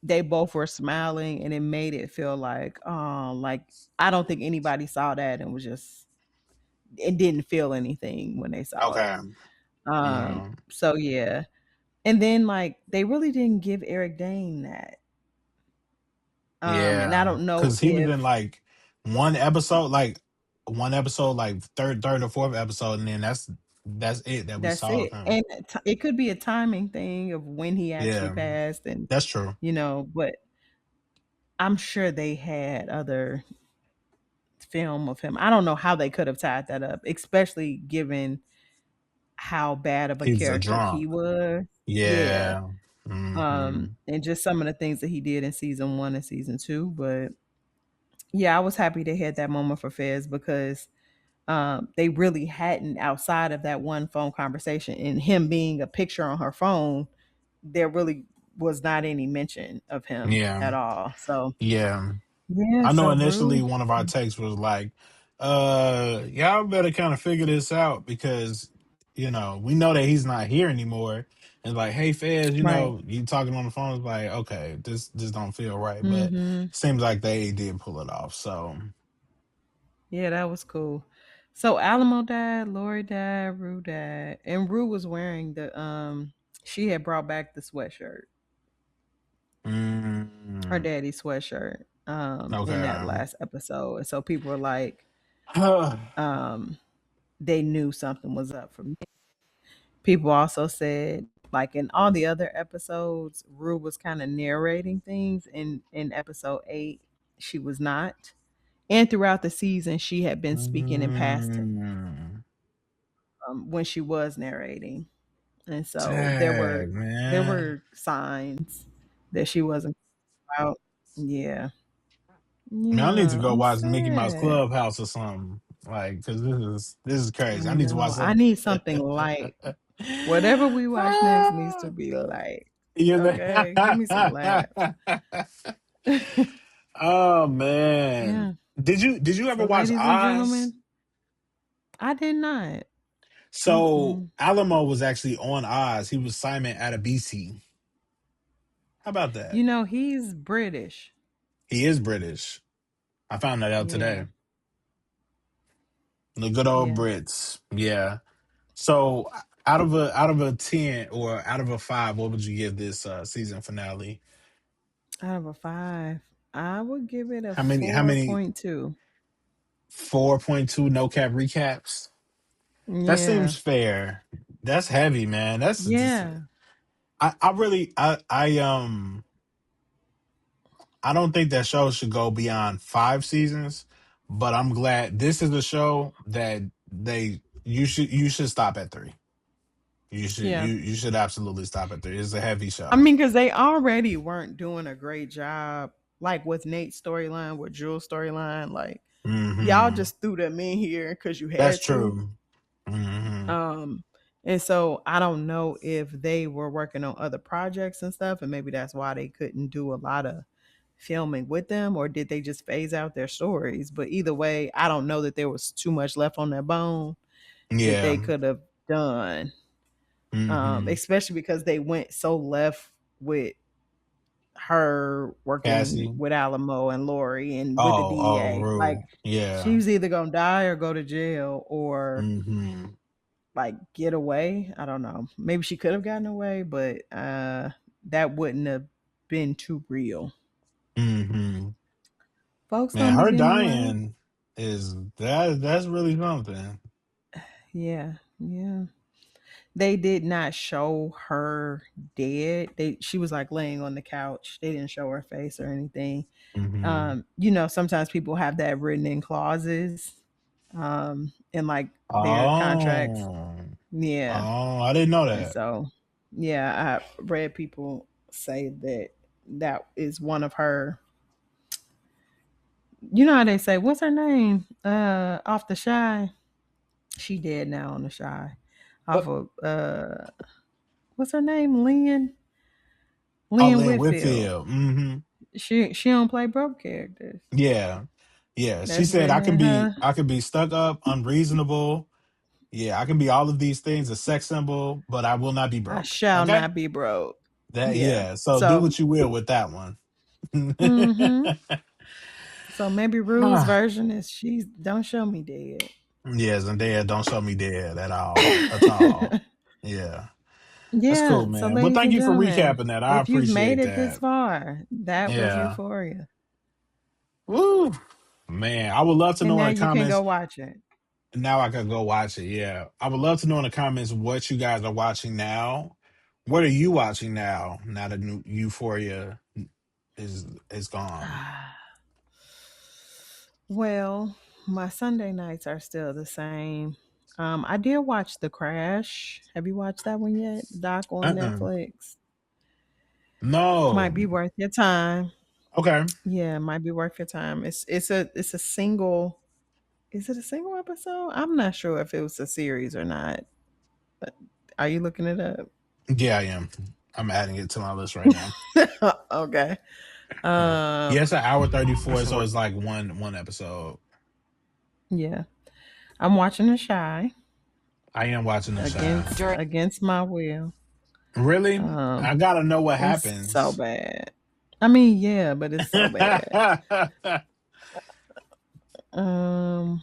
they both were smiling, and it made it feel like I don't think anybody saw that and was just it didn't feel anything when they saw it. Okay. Yeah. So yeah, and then like they really didn't give Eric Dane that. And I Yeah. don't know Cause he was in if like one episode, like one episode, like third or fourth episode, and then that's it that we that's saw of it, him. and it could be a timing thing of when he actually Yeah. passed, and That's true. but I'm sure they had other film of him. I don't know how they could have tied that up, especially given how bad of a He was a character drunk. he was. Yeah. Yeah. Hmm. And just some of the things that he did in season one and season two. But yeah, I was happy they had that moment for Fez because they really hadn't outside of that one phone conversation and him being a picture on her phone, there really was not any mention of him Yeah. at all. So Yeah. yeah, I know so initially Rue. one of our takes was like, y'all better kind of figure this out because, we know that he's not here anymore. And like, hey Fez, Right. you talking on the phone, it's like, okay, this don't feel right. But Mm-hmm. seems like they did pull it off. So Yeah, that was cool. So Alamo died, Lori died, Rue died, and Rue was wearing the she had brought back the sweatshirt, her mm, daddy's sweatshirt, in that okay. last episode. And so people were like, um, they knew something was up for me. People also said, like in all the other episodes, Rue was kind of narrating things. In episode 8, she was not. And throughout the season, she had been speaking in past tense Mm, when she was narrating. And so dang, there man. were signs that she wasn't out. Yeah. I mean, I need to Yeah, go I'm watch Mickey Mouse sad. Clubhouse or something. Like, cause this is crazy. I I need to watch know. I some. need something light. Whatever we watch next needs to Ah, be light. you Okay? Give me some laughs. know? Oh man. Yeah. Did you ever So, watch ladies and Oz? gentlemen, I did not. So Mm-mm. Alamo was actually on Oz. He was Simon Adebisi. How about that? He's British. He is British. I found that out Yeah. today. The good old Yeah. Brits. Yeah. So out of a 10 or out of a 5, what would you give this season finale? Out of a 5, I would give it a How many 4.2. 4.2 no cap recaps? That Yeah. seems fair. That's heavy, man. That's just Yeah. I really I don't think that show should go beyond 5 seasons, but I'm glad this is a show that they you should stop at 3. You should Yeah. you should absolutely stop at 3. It's a heavy I show. mean, because they already weren't doing a great job, like with Nate's storyline, with Jewel's storyline. Like, y'all Hmm. just threw them in here because you That's had to. true. Hmm. Um, and so I don't know if they were working on other projects and stuff, and maybe that's why they couldn't do a lot of filming with them, or did they just phase out their stories? But either way, I don't know that there was too much left on their bone that Yeah. they could have done. Hmm. Especially because they went so left with her working Cassie. with Alamo and Lori and with the Oh, DEA. Like, Rue. she Yeah. was either gonna die or go to jail or Hmm. like get away. I don't know. Maybe she could have gotten away, but that wouldn't have been too real. Hmm. Folks Man, don't be her getting away. dying is that's really something. Yeah, yeah. They did not show her dead. She was like laying on the couch. They didn't show her face or anything. Hmm. Sometimes people have that written in clauses, in like their contracts. Oh. Yeah. Oh, I didn't know And that. so, yeah, I read people say that that is one of her. You know how they say, what's her name? Off the shy. She dead now on the Shy. Uh, Off of what's her name? oh, Lynn Lynn Whitfield. Whitfield. Hmm. She don't play broke characters. Yeah. Yeah. She That's said written in her. I could be stuck up, unreasonable. Yeah, I can be all of these things, a sex symbol, but I will not be I broke. shall Okay? not be broke. That Yeah. yeah. So do So what you will with that one. mm-hmm. So maybe Rue's version is she's don't show me dead. Yes, and Dad, don't show me dead at all. At all. Yeah. That's cool, Yeah. So man. Well, ladies thank and you for gentlemen, recapping that. I if you've made appreciate it this that. far, that was Yeah. Euphoria. Woo. Man, I would love to And know in now the you can go comments. watch it. Now I could go watch it. Yeah. I would love to know in the comments what you guys are watching now. What are you watching now? Now that new Euphoria is gone. Well, my Sunday nights are still the same. I did watch The Crash. Have you watched that one yet? Doc on Uh-uh. Netflix. Might No. be worth your time. Okay. Yeah, might be worth your time. It's a single. Is it a single episode? I'm not sure if it was a series or not. But are you looking it up? Yeah, I am. I'm adding it to my list right now. Okay. Yeah. Um. Yeah, it's an hour 34, so it's like one episode. Yeah, I'm watching The Shy I am watching The Shy. against my will. Really? Um. I gotta know what It's so happens. bad. I mean, yeah, but it's so bad. Um,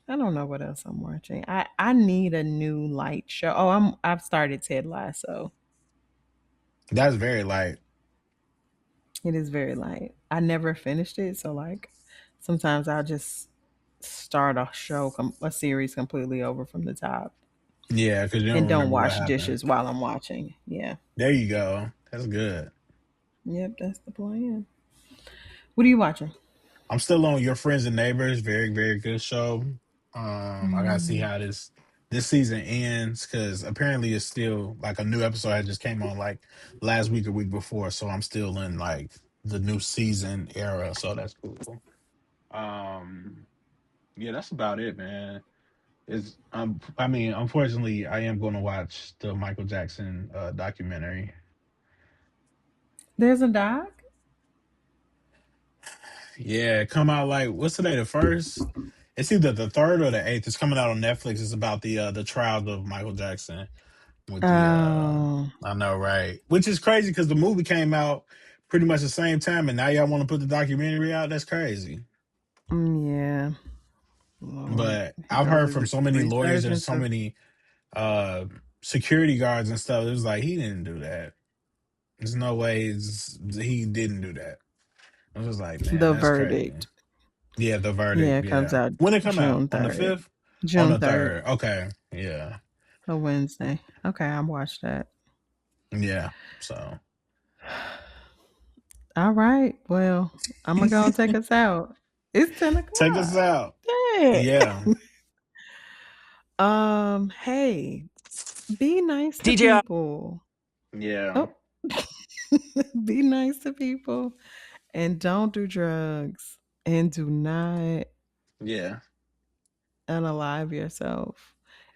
I don't know what else I'm watching. I need a new light show. Oh, I've started Ted Lasso. That's very light. It is very light. I never finished it, so like sometimes I'll just start a series completely over from the top Yeah, because you don't and don't remember what wash happened. dishes while I'm watching. Yeah. There you go. That's good. Yep, that's the plan. What are you watching? I'm still on Your Friends and Neighbors. Very, very good show. I gotta see Mm, how this season ends because apparently it's still like a new episode that just came on like last week or week before. So I'm still in like the new season era. So that's cool. Um, yeah, that's about it, man. Is I mean, unfortunately, I am going to watch the Michael Jackson documentary. there's a doc. Yeah, come out like what's today? The first? It's either the third or the eighth. It's coming out on Netflix. It's about the trials of Michael Jackson with the Oh, I know, right? Which is crazy because the movie came out pretty much the same time, and now y'all want to put the documentary out. That's crazy. yeah. Lord, But here I've go heard the from so many lawyers and resurgence so of many uh security guards and stuff. It was like he didn't do that. There's no way he didn't do that. I was like, man, the that's crazy. verdict. Yeah, the Yeah, verdict. it comes Yeah. out When it come out? June On the 3rd. 5th? On June the 3rd, 3rd. Okay. Yeah. a Wednesday. Okay, I'll watch that. Yeah. So All right. Well, I'm gonna go and take us out. It's 10 take us o'clock. out. Dang. Yeah. Hey, be nice to people. Yeah. Oh, be nice to people and don't do drugs and do not Yeah. unalive yourself.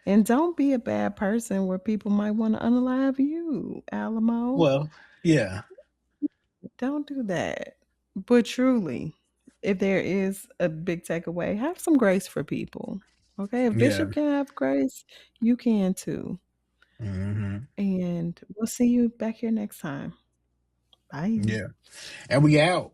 And don't be a bad person where people might want to unalive you, Alamo. Well, yeah. Don't do that. But truly, if there is a big takeaway, have some grace for people. Okay, if Yeah. Bishop can have grace, you can too. Hmm. And we'll see you back here next time. Bye. Yeah. And we out.